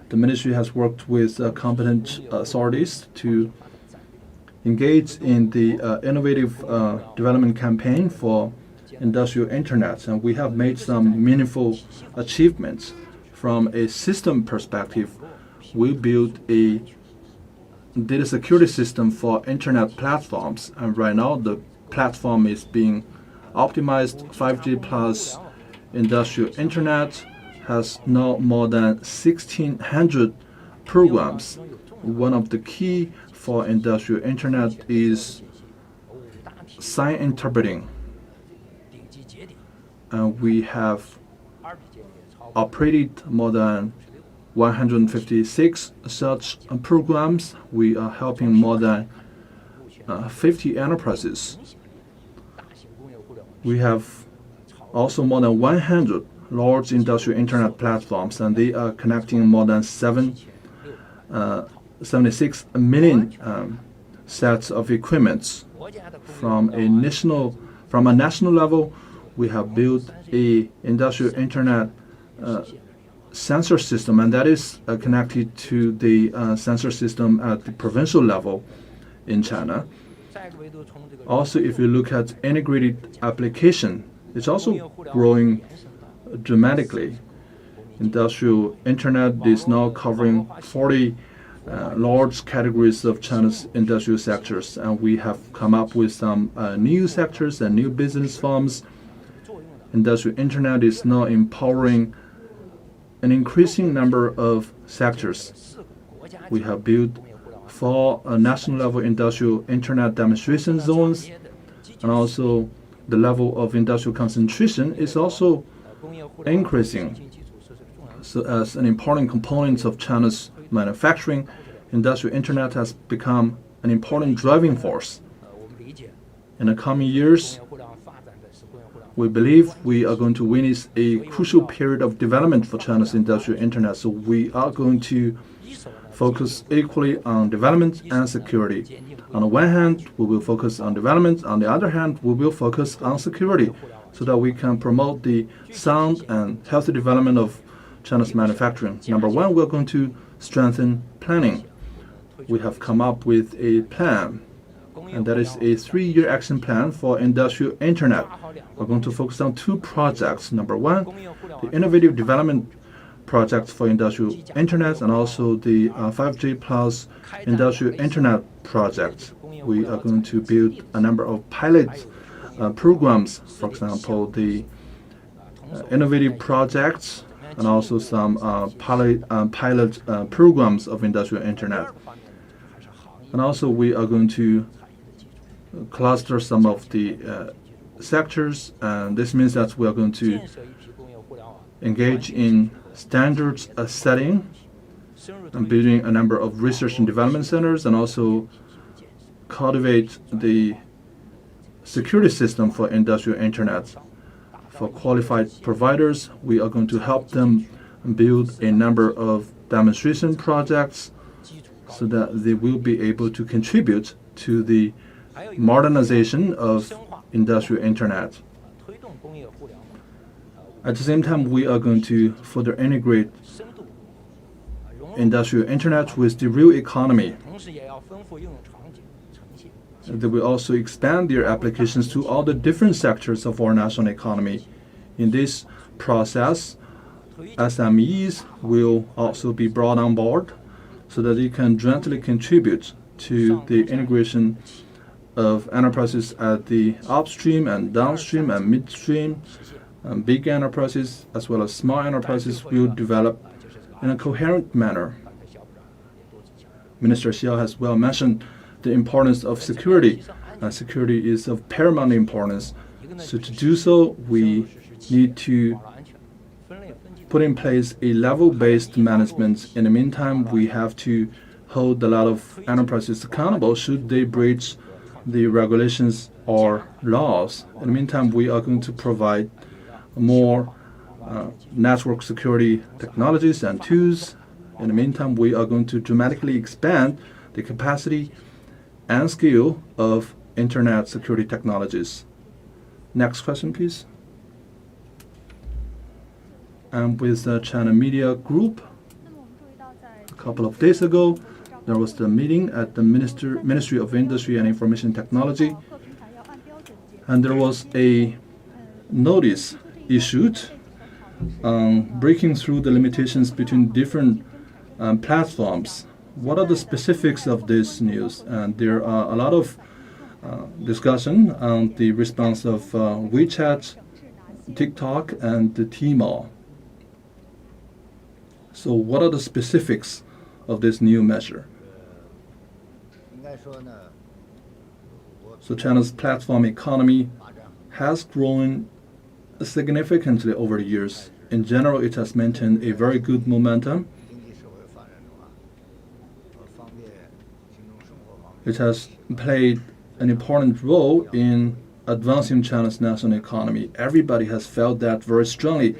Speaker 1: the ministry has worked with competent authorities to engage in the innovative development campaign for industrial internet, and we have made some meaningful achievements. From a system perspective, we built a data security system for internet platforms, and right now the platform is being optimized. 5G plus industrial internet has now more than 1,600 programs. One of the key for industrial internet is sign interpreting. And we have operated more than 156 such programs. We are helping more than 50 enterprises. We have also more than 100 large industrial internet platforms, and they are connecting more than 76 million sets of equipments. From a national level, we have built a industrial internet sensor system, and that is connected to the sensor system at the provincial level in China. Also, if you look at integrated application It's also growing dramatically. Industrial Internet is now covering 40 large categories of China's industrial sectors, and we have come up with some new sectors and new business forms. Industrial Internet is now empowering an increasing number of sectors. We have built 4 national-level industrial Internet demonstration zones, and also the level of industrial concentration is also increasing. So as an important component of China's manufacturing, industrial Internet has become an important driving force. In the coming years, we believe we are going to witness a crucial period of development for China's industrial Internet. So we are going to focus equally on development and security. On the one hand, we will focus on development. On the other hand, we will focus on security so that we can promote the sound and healthy development of China's manufacturing. Number one, we're going to strengthen planning. We have come up with a plan, and that is a 3-year action plan for industrial Internet. We're going to focus on 2 projects. Number one, the innovative development project for industrial Internet, and also the 5G plus industrial Internet project. We are going to build a number of pilot programs, for example, the innovative projects, and also some pilot programs of industrial Internet. And also we are going to cluster some of the sectors, and this means that we are going to engage in standards setting and building a number of research and development centers, and also cultivate the security system for industrial Internet. For qualified providers, we are going to help them build a number of demonstration projects so that they will be able to contribute to the modernization of industrial Internet. At the same time, we are going to further integrate industrial Internet with the real economy. They will also expand their applications to all the different sectors of our national economy. In this process, SMEs will also be brought on board so that they can jointly contribute to the integration of enterprises at the upstream and downstream and midstream. Big enterprises as well as small enterprises will develop in a coherent manner. Minister Xiao has well mentioned the importance of security. Security is of paramount importance. So to do so, we need to put in place a level-based management. In the meantime, we have to hold a lot of enterprises accountable should they breach the regulations or laws. In the meantime, we are going to provide more network security technologies and tools. In the meantime, we are going to dramatically expand the capacity and skill of Internet security technologies. Next question, please. And with the China Media Group, a couple of days ago, there was the meeting at the Ministry of Industry and Information Technology, and there was a notice issued breaking through the limitations between different platforms. What are the specifics of this news? And there are a lot of discussion on the response of WeChat, TikTok, and the Tmall. So what are the specifics of this new measure? So China's platform economy has grown significantly over the years. In general, it has maintained a very good momentum. It has played an important role in advancing China's national economy. Everybody has felt that very strongly.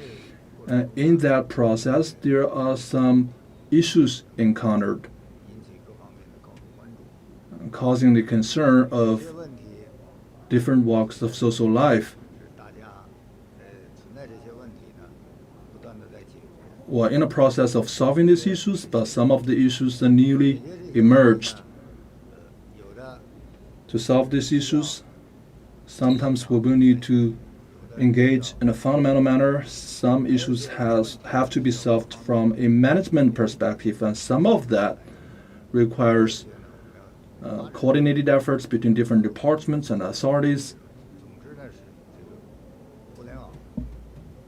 Speaker 1: In that process, there are some issues encountered, causing the concern of different walks of social life. We're in a process of solving these issues, but some of the issues are newly emerged. To solve these issues, sometimes we will need to engage in a fundamental manner. Some issues have to be solved from a management perspective, and some of that requires coordinated efforts between different departments and authorities.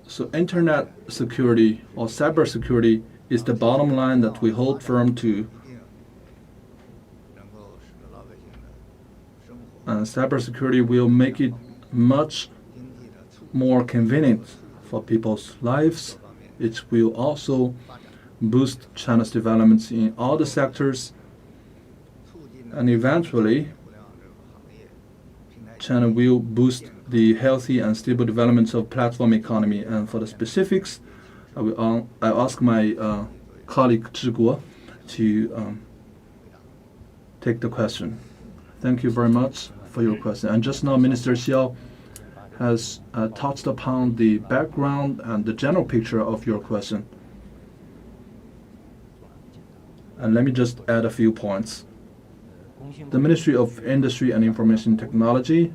Speaker 1: So internet security or cybersecurity is the bottom line that we hold firm to. And cybersecurity will make it much more convenient for people's lives. It will also boost China's developments in all the sectors. And eventually, China will boost the healthy and stable development of platform economy. And for the specifics, I ask my colleague Zhi Guo to take the question. Thank you very much for your question. And just now, Minister Xiao has touched upon the background and the general picture of your question. And let me just add a few points. The Ministry of Industry and Information Technology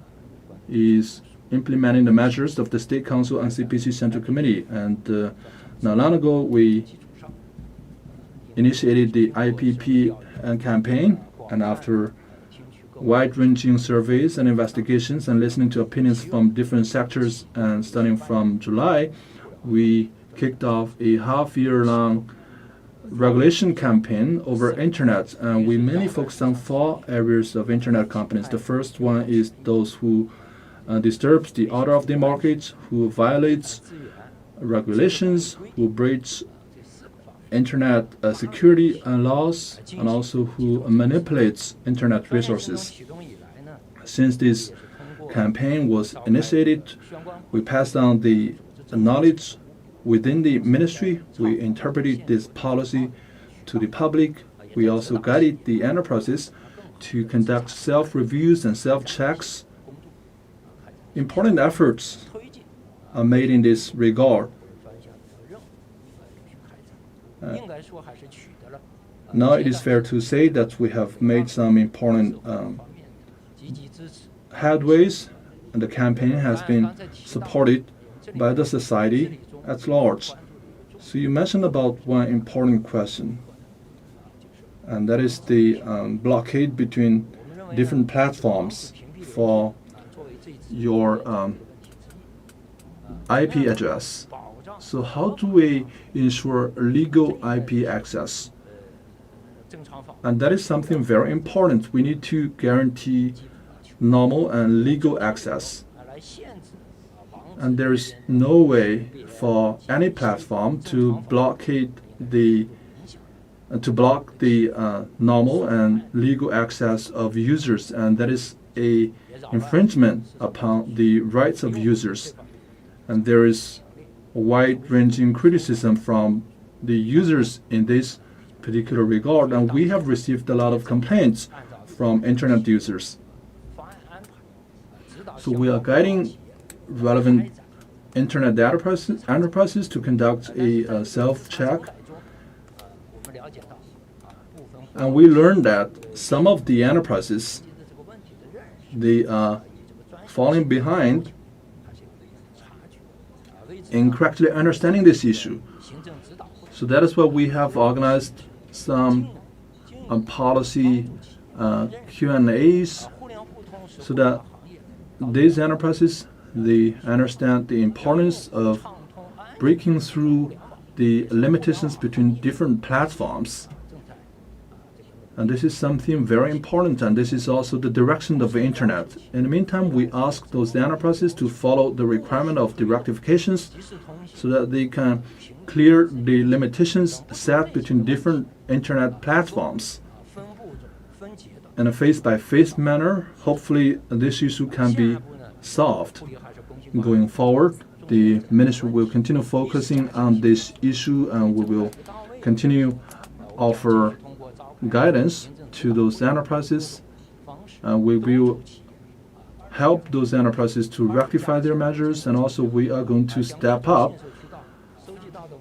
Speaker 1: is implementing the measures of the State Council and CPC Central Committee. And not long ago, we initiated the IPP campaign, and after wide-ranging surveys and investigations and listening to opinions from different sectors, and starting from July, we kicked off a half-year-long regulation campaign over internet, and we mainly focused on 4 areas of internet companies. The first one is those who disturbs the order of the market, who violates regulations, who breach internet security laws, and also who manipulates internet resources. Since this campaign was initiated, we passed on the knowledge within the ministry. We interpreted this policy to the public. We also guided the enterprises to conduct self-reviews and self-checks. Important efforts are made in this regard. Now it is fair to say that we have made some important headways, and the campaign has been supported by the society at large. So you mentioned about one important question, and that is the blockade between different platforms for your IP address. So how do we ensure legal IP access? And that is something very important. We need to guarantee normal and legal access. And there is no way for any platform to block the normal and legal access of users, and that is a infringement upon the rights of users. And there is wide-ranging criticism from the users in this particular regard, and we have received a lot of complaints from internet users. So we are guiding relevant internet enterprises to conduct a self-check. And we learned that some of the enterprises, they are falling behind in correctly understanding this issue. So that is why we have organized some policy Q&As, so that these enterprises, they understand the importance of breaking through the limitations between different platforms. And this is something very important, and this is also the direction of the internet. In the meantime, we ask those enterprises to follow the requirement of the rectifications so that they can clear the limitations set between different internet platforms. In a face-by-face manner, hopefully this issue can be solved. Going forward, the ministry will continue focusing on this issue, and we will continue offer guidance to those enterprises. We will help those enterprises to rectify their measures, and also we are going to step up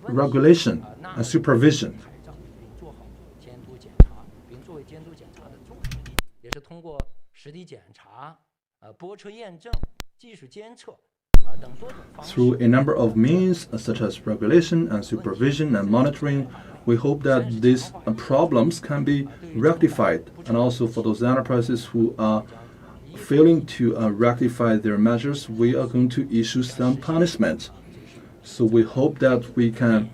Speaker 1: regulation and supervision. Through a number of means, such as regulation and supervision and monitoring, we hope that these problems can be rectified. And also for those enterprises who are failing to rectify their measures, we are going to issue some punishment. So we hope that we can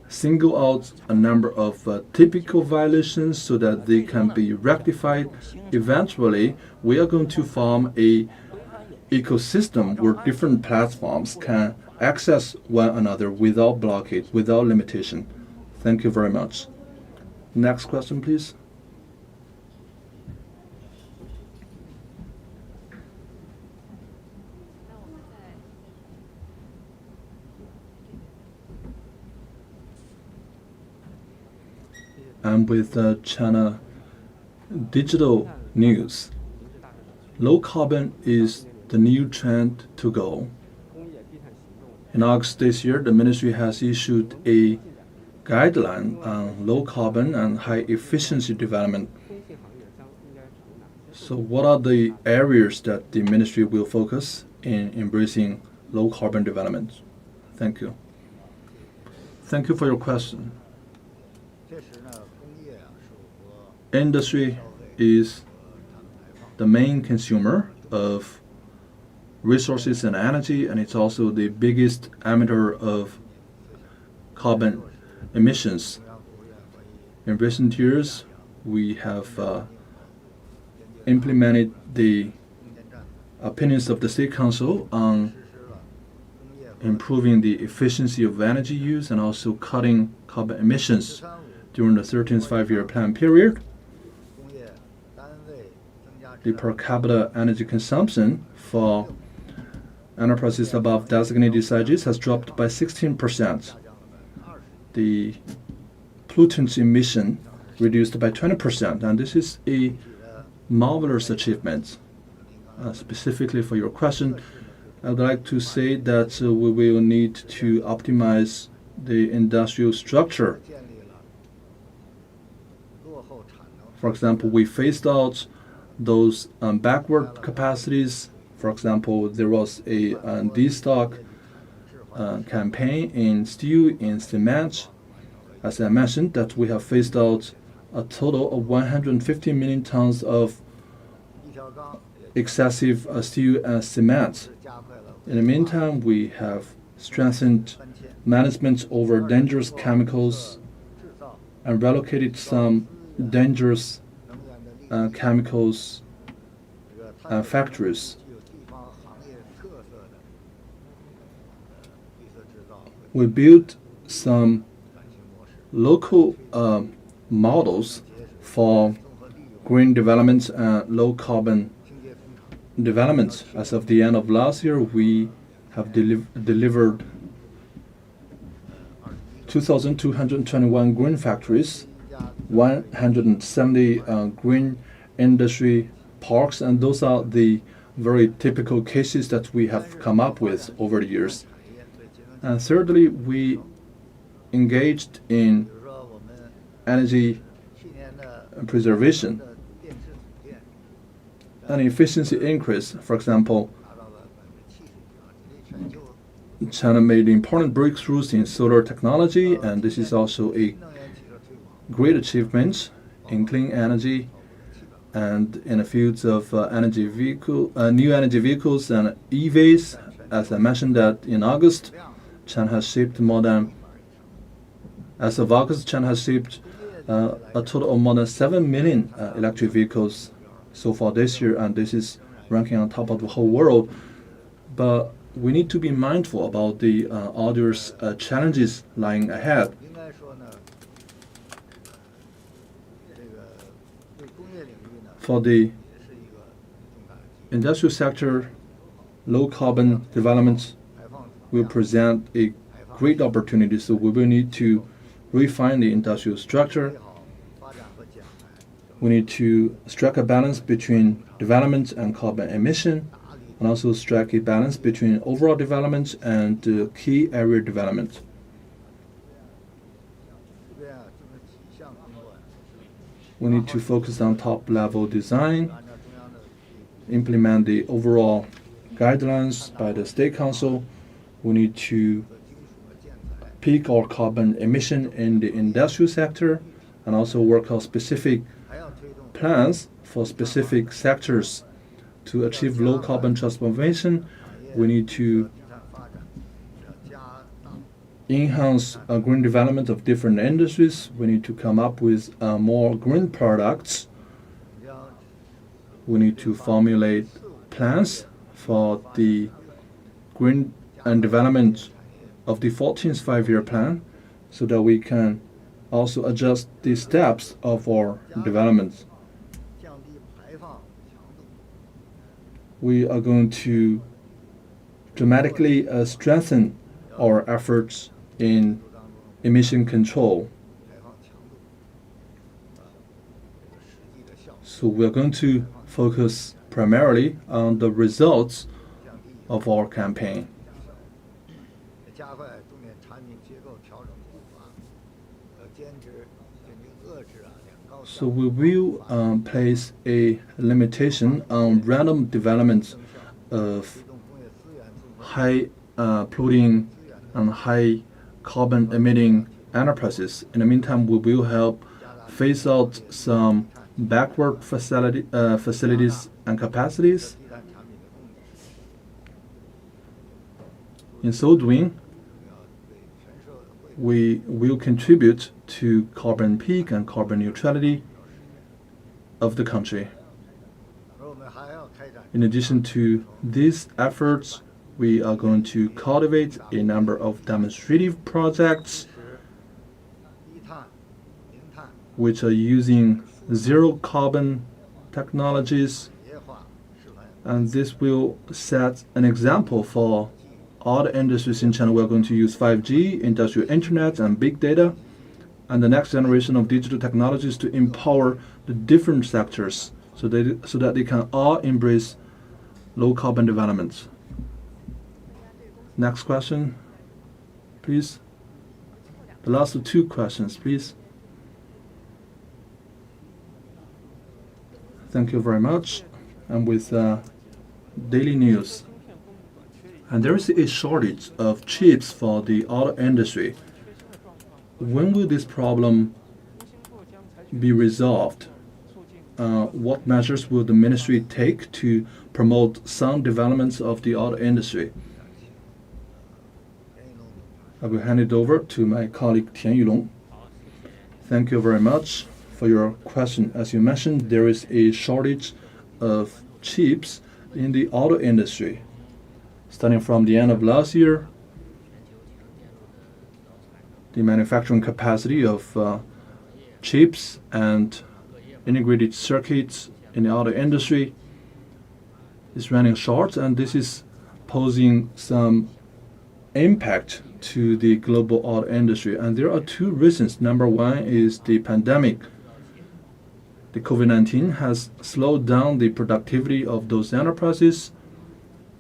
Speaker 1: single out a number of typical violations so that they can be rectified. Eventually, we are going to form a ecosystem where different platforms can access one another without blockade, without limitation. Thank you very much. Next question, please. And with China digital news, low carbon is the new trend to go. In August this year, the ministry has issued a guideline on low carbon and high efficiency development. So what are the areas that the ministry will focus in embracing low carbon development? Thank you. Thank you for your question. Industry is the main consumer of resources and energy, and it's also the biggest emitter of carbon emissions. In recent years, we have implemented the opinions of the State Council on improving the efficiency of energy use and also cutting carbon emissions during the 13th five-year plan period. The per capita energy consumption for enterprises above designated SIGs has dropped by 16%. The pollutants emission reduced by 20%, and this is a marvelous achievement. Specifically for your question, I would like to say that we will need to optimize the industrial structure. For example, we phased out those backward capacities. For example, there was a destock campaign in steel, in cement. As I mentioned, that we have phased out a total of 150 million tons of excessive steel and cement. In the meantime, we have strengthened management over dangerous chemicals and relocated some dangerous chemicals factories. We built some local models for green development and low carbon development. As of the end of last year, we have delivered 2,221 green factories, 170 green industry parks, and those are the very typical cases that we have come up with over the years. And thirdly, we engaged in energy preservation and efficiency increase. For example, China made important breakthroughs in solar technology, and this is also a great achievement in clean energy and in the fields of new energy vehicles and EVs. As I mentioned that in August, China has shipped as of August, China has shipped a total of more than 7 million electric vehicles so far this year, and this is ranking on top of the whole world. But we need to be mindful about the others challenges lying ahead. For the industrial sector, low carbon development will present a great opportunity, so we will need to refine the industrial structure. We need to strike a balance between development and carbon emission, and also strike a balance between overall development and key area development. We need to focus on top-level design, implement the overall guidelines by the State Council. We need to peak our carbon emission in the industrial sector and also work on specific plans for specific sectors to achieve low carbon transformation. We need to enhance green development of different industries. We need to come up with more green products. We need to formulate plans for the green and development of the 14th five-year plan so that we can also adjust the steps of our development. We are going to dramatically strengthen our efforts in emission control. So we're going to focus primarily on the results of our campaign. So we will place a limitation on random development of high polluting and high carbon emitting enterprises. In the meantime, we will help phase out some backward facilities and capacities. In so doing, we will contribute to carbon peak and carbon neutrality of the country. In addition to these efforts, we are going to cultivate a number of demonstrative projects which are using zero carbon technologies, and this will set an example for all the industries in China. We're going to use 5G, industrial internet, and big data, and the next generation of digital technologies to empower the different sectors so that they can all embrace low carbon development. Next question, please. The last two questions, please. Thank you very much. I'm with Daily News. And there is a shortage of chips for the auto industry. When will this problem be resolved? What measures will the ministry take to promote sound developments of the auto industry? I will hand it over to my colleague Tian Yulong. Thank you very much for your question. As you mentioned, there is a shortage of chips in the auto industry. Starting from the end of last year, the manufacturing capacity of chips and integrated circuits in the auto industry is running short, and this is posing some impact to the global auto industry. And there are two reasons. Number one is the pandemic. The COVID-19 has slowed down the productivity of those enterprises.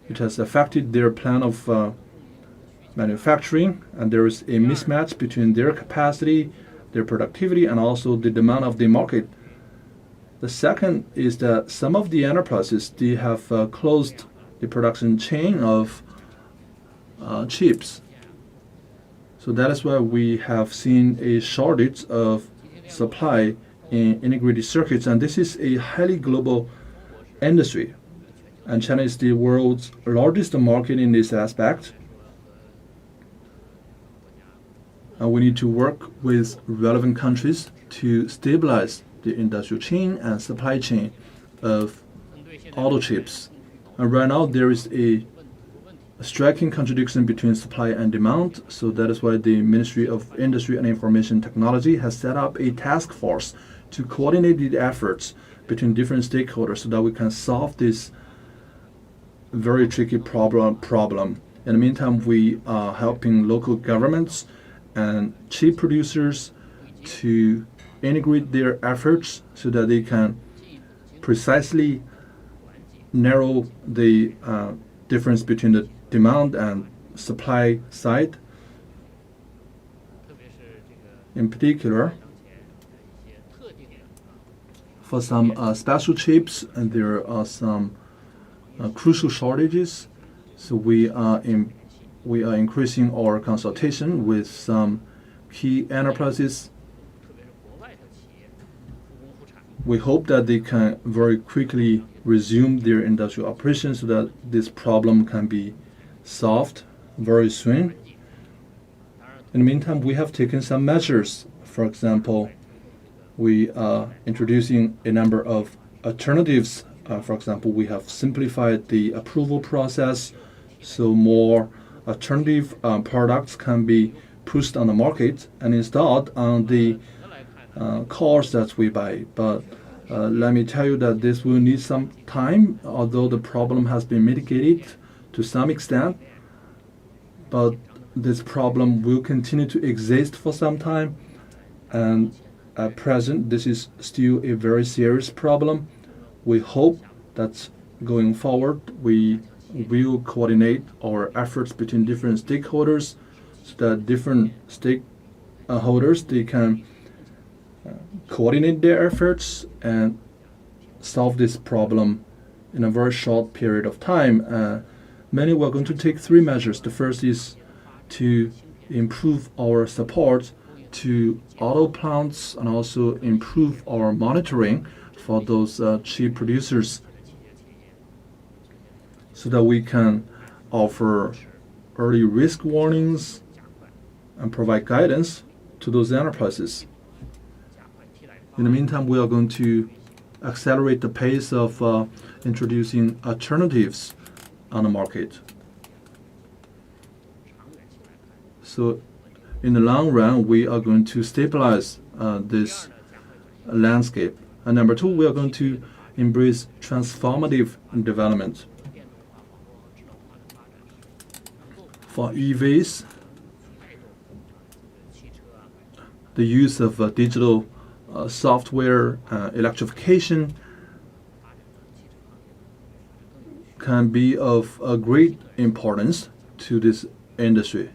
Speaker 1: It has affected their plan of manufacturing, and there is a mismatch between their capacity, their productivity, and also the demand of the market. The second is that some of the enterprises, they have closed the production chain of chips. So that is why we have seen a shortage of supply in integrated circuits, and this is a highly global industry. And China is the world's largest market in this aspect. And we need to work with relevant countries to stabilize the industrial chain and supply chain of auto chips. And right now there is a striking contradiction between supply and demand. So that is why the Ministry of Industry and Information Technology has set up a task force to coordinate the efforts between different stakeholders so that we can solve this very tricky problem. In the meantime, we are helping local governments and chip producers to integrate their efforts so that they can precisely narrow the difference between the demand and supply side. In particular, for some special chips, and there are some crucial shortages. So we are increasing our consultation with some key enterprises. We hope that they can very quickly resume their industrial operations so that this problem can be solved very soon. In the meantime, we have taken some measures. For example, we are introducing a number of alternatives. For example, we have simplified the approval process so more alternative products can be pushed on the market and installed on the cars that we buy. But let me tell you that this will need some time, although the problem has been mitigated to some extent. But this problem will continue to exist for some time. And at present, this is still a very serious problem. We hope that going forward, we will coordinate our efforts between different stakeholders so that different stakeholders, they can coordinate their efforts and solve this problem in a very short period of time. Mainly, we're going to take three measures. The first is to improve our support to auto plants and also improve our monitoring for those chip producers so that we can offer early risk warnings and provide guidance to those enterprises. In the meantime, we are going to accelerate the pace of introducing alternatives on the market. So in the long run, we are going to stabilize this landscape. And number two, we are going to embrace transformative development. For EVs, the use of digital software electrification can be of great importance to this industry.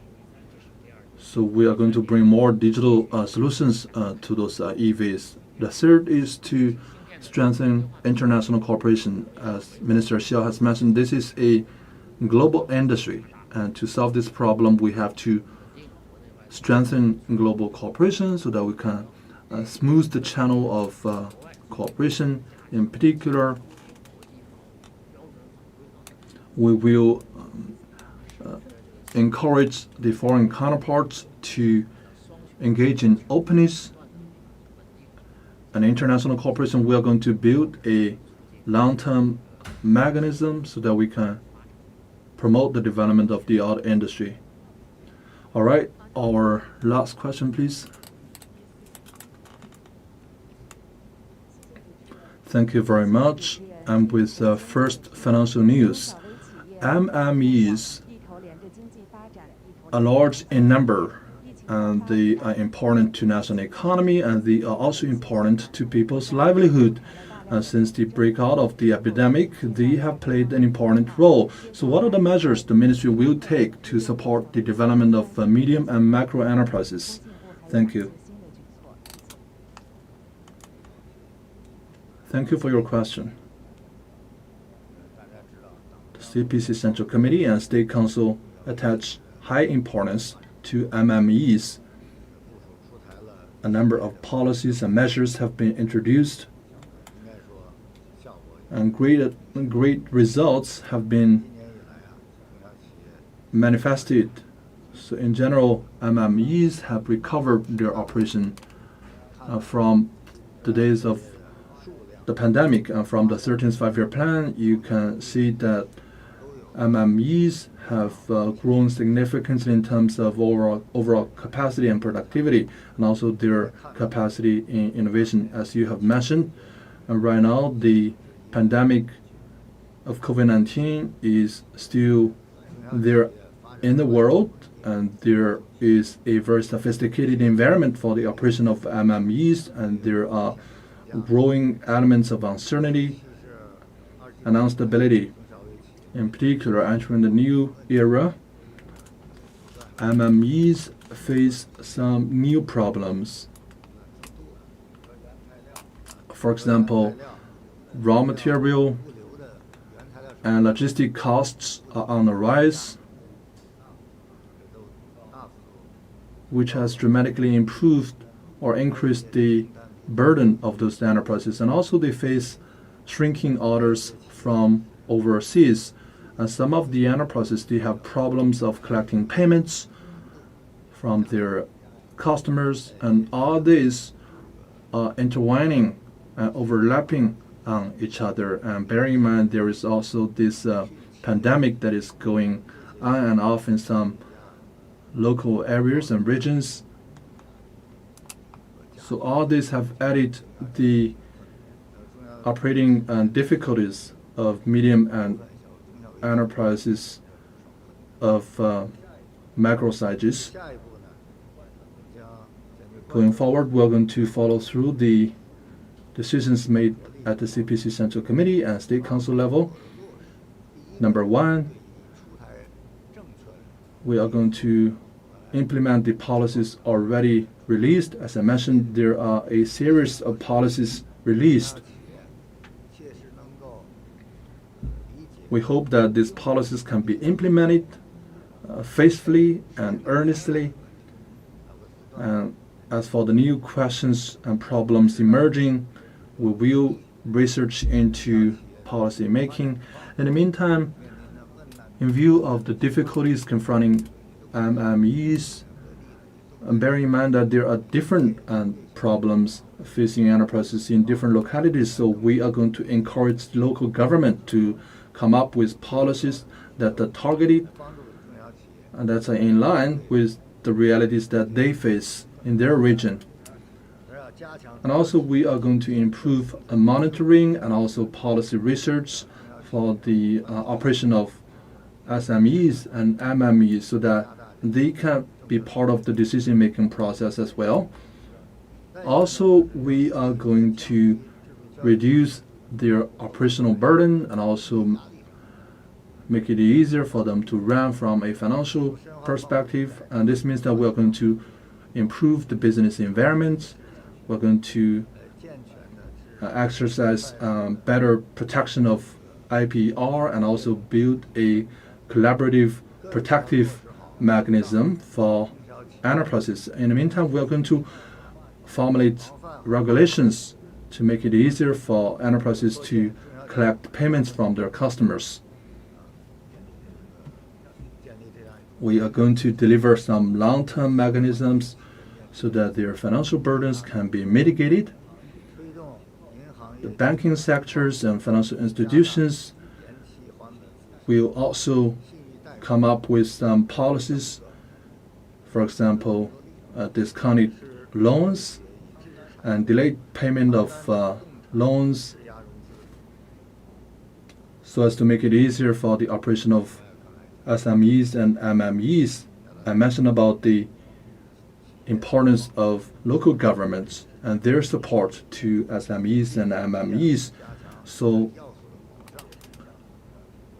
Speaker 1: So we are going to bring more digital solutions to those EVs. The third is to strengthen international cooperation. As Minister Xiao has mentioned, this is a global industry, and to solve this problem, we have to strengthen global cooperation so that we can smooth the channel of cooperation. In particular, we will encourage the foreign counterparts to engage in openness and international cooperation. We are going to build a long-term mechanism so that we can promote the development of the auto industry. All right, our last question, please. Thank you very much. And with first financial news, MMEs are large in number, and they are important to national economy, and they are also important to people's livelihood. Since the breakout of the epidemic, they have played an important role. So what are the measures the ministry will take to support the development of medium and macro enterprises? Thank you. Thank you for your question. The CPC Central Committee and State Council attach high importance to MMEs. A number of policies and measures have been introduced, and great results have been manifested. So in general, MMEs have recovered their operation from the days of the pandemic. And from the 13th five-year plan, you can see that MMEs have grown significantly in terms of overall capacity and productivity, and also their capacity in innovation, as you have mentioned. And right now, the pandemic of COVID-19 is still there in the world, and there is a very sophisticated environment for the operation of MMEs, and there are growing elements of uncertainty and instability. In particular, entering the new era, MMEs face some new problems. For example, raw material and logistic costs are on the rise, which has dramatically improved or increased the burden of those enterprises. And also they face shrinking orders from overseas. And some of the enterprises, they have problems of collecting payments from their customers, and all these are intertwining and overlapping on each other. And bearing in mind there is also this pandemic that is going on and off in some local areas and regions. So all these have added the operating difficulties of medium and enterprises of macro sizes. Going forward, we're going to follow through the decisions made at the CPC Central Committee and State Council level. Number one, we are going to implement the policies already released. As I mentioned, there are a series of policies released. We hope that these policies can be implemented faithfully and earnestly. And as for the new questions and problems emerging, we will research into policy making. In the meantime, in view of the difficulties confronting MMEs, and bearing in mind that there are different problems facing enterprises in different localities, so we are going to encourage local government to come up with policies that are targeted and that are in line with the realities that they face in their region. And also we are going to improve monitoring and also policy research for the operation of SMEs and MMEs so that they can be part of the decision-making process as well. Also, we are going to reduce their operational burden and also make it easier for them to run from a financial perspective. And this means that we're going to improve the business environment. We're going to exercise better protection of IPR and also build a collaborative protective mechanism for enterprises. In the meantime, we are going to formulate regulations to make it easier for enterprises to collect payments from their customers. We are going to deliver some long-term mechanisms so that their financial burdens can be mitigated. The banking sectors and financial institutions will also come up with some policies, for example, discounted loans and delayed payment of loans, so as to make it easier for the operation of SMEs and MMEs. I mentioned about the importance of local governments and their support to SMEs and MMEs. So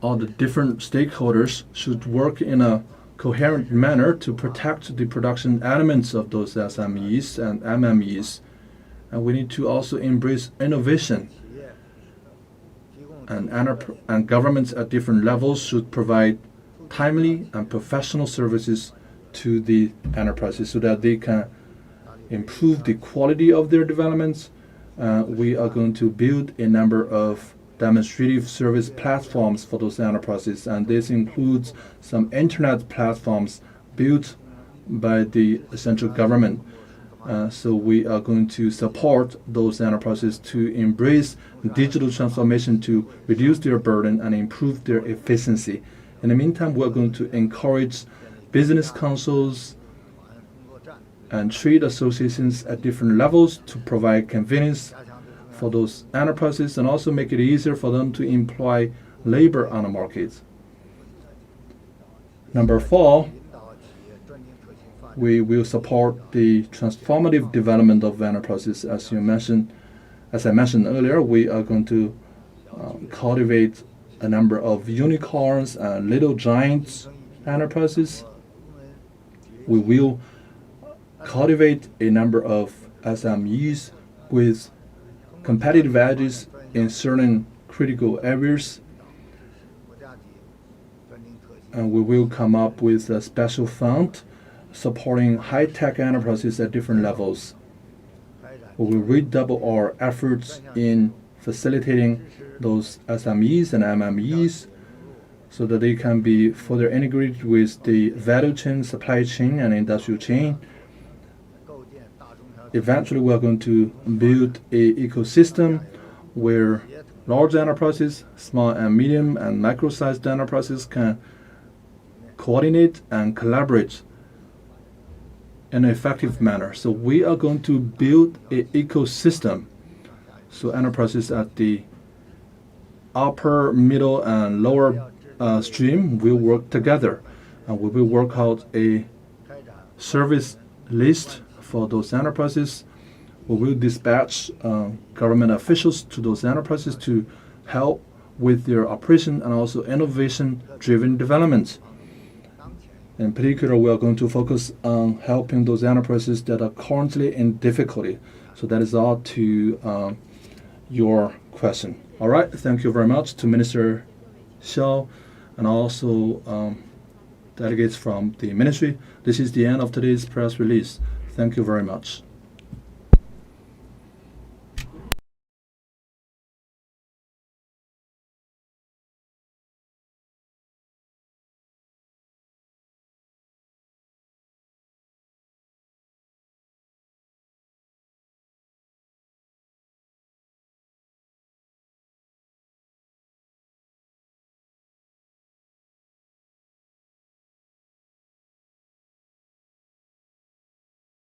Speaker 1: all the different stakeholders should work in a coherent manner to protect the production elements of those SMEs and MMEs. And we need to also embrace innovation. And governments at different levels should provide timely and professional services to the enterprises so that they can improve the quality of their developments. We are going to build a number of demonstrative service platforms for those enterprises, and this includes some internet platforms built by the central government. So we are going to support those enterprises to embrace digital transformation to reduce their burden and improve their efficiency. In the meantime, we're going to encourage business councils and trade associations at different levels to provide convenience for those enterprises and also make it easier for them to employ labor on the market. Number 4, we will support the transformative development of enterprises. As I mentioned earlier, we are going to cultivate a number of unicorns and little giants enterprises. We will cultivate a number of SMEs with competitive edges in certain critical areas. And we will come up with a special fund supporting high-tech enterprises at different levels. We will redouble our efforts in facilitating those SMEs and MMEs so that they can be further integrated with the value chain, supply chain, and industrial chain. Eventually, we are going to build an ecosystem where large enterprises, small and medium and micro-sized enterprises can coordinate and collaborate in an effective manner. So we are going to build an ecosystem so enterprises at the upper, middle, and lower stream will work together, and we will work out a service list for those enterprises. We will dispatch government officials to those enterprises to help with their operation and also innovation-driven development. In particular, we are going to focus on helping those enterprises that are currently in difficulty. So that is all to your question. All right, thank you very much to Minister Xiao and also delegates from the ministry. This is the end of today's press release. Thank you very much.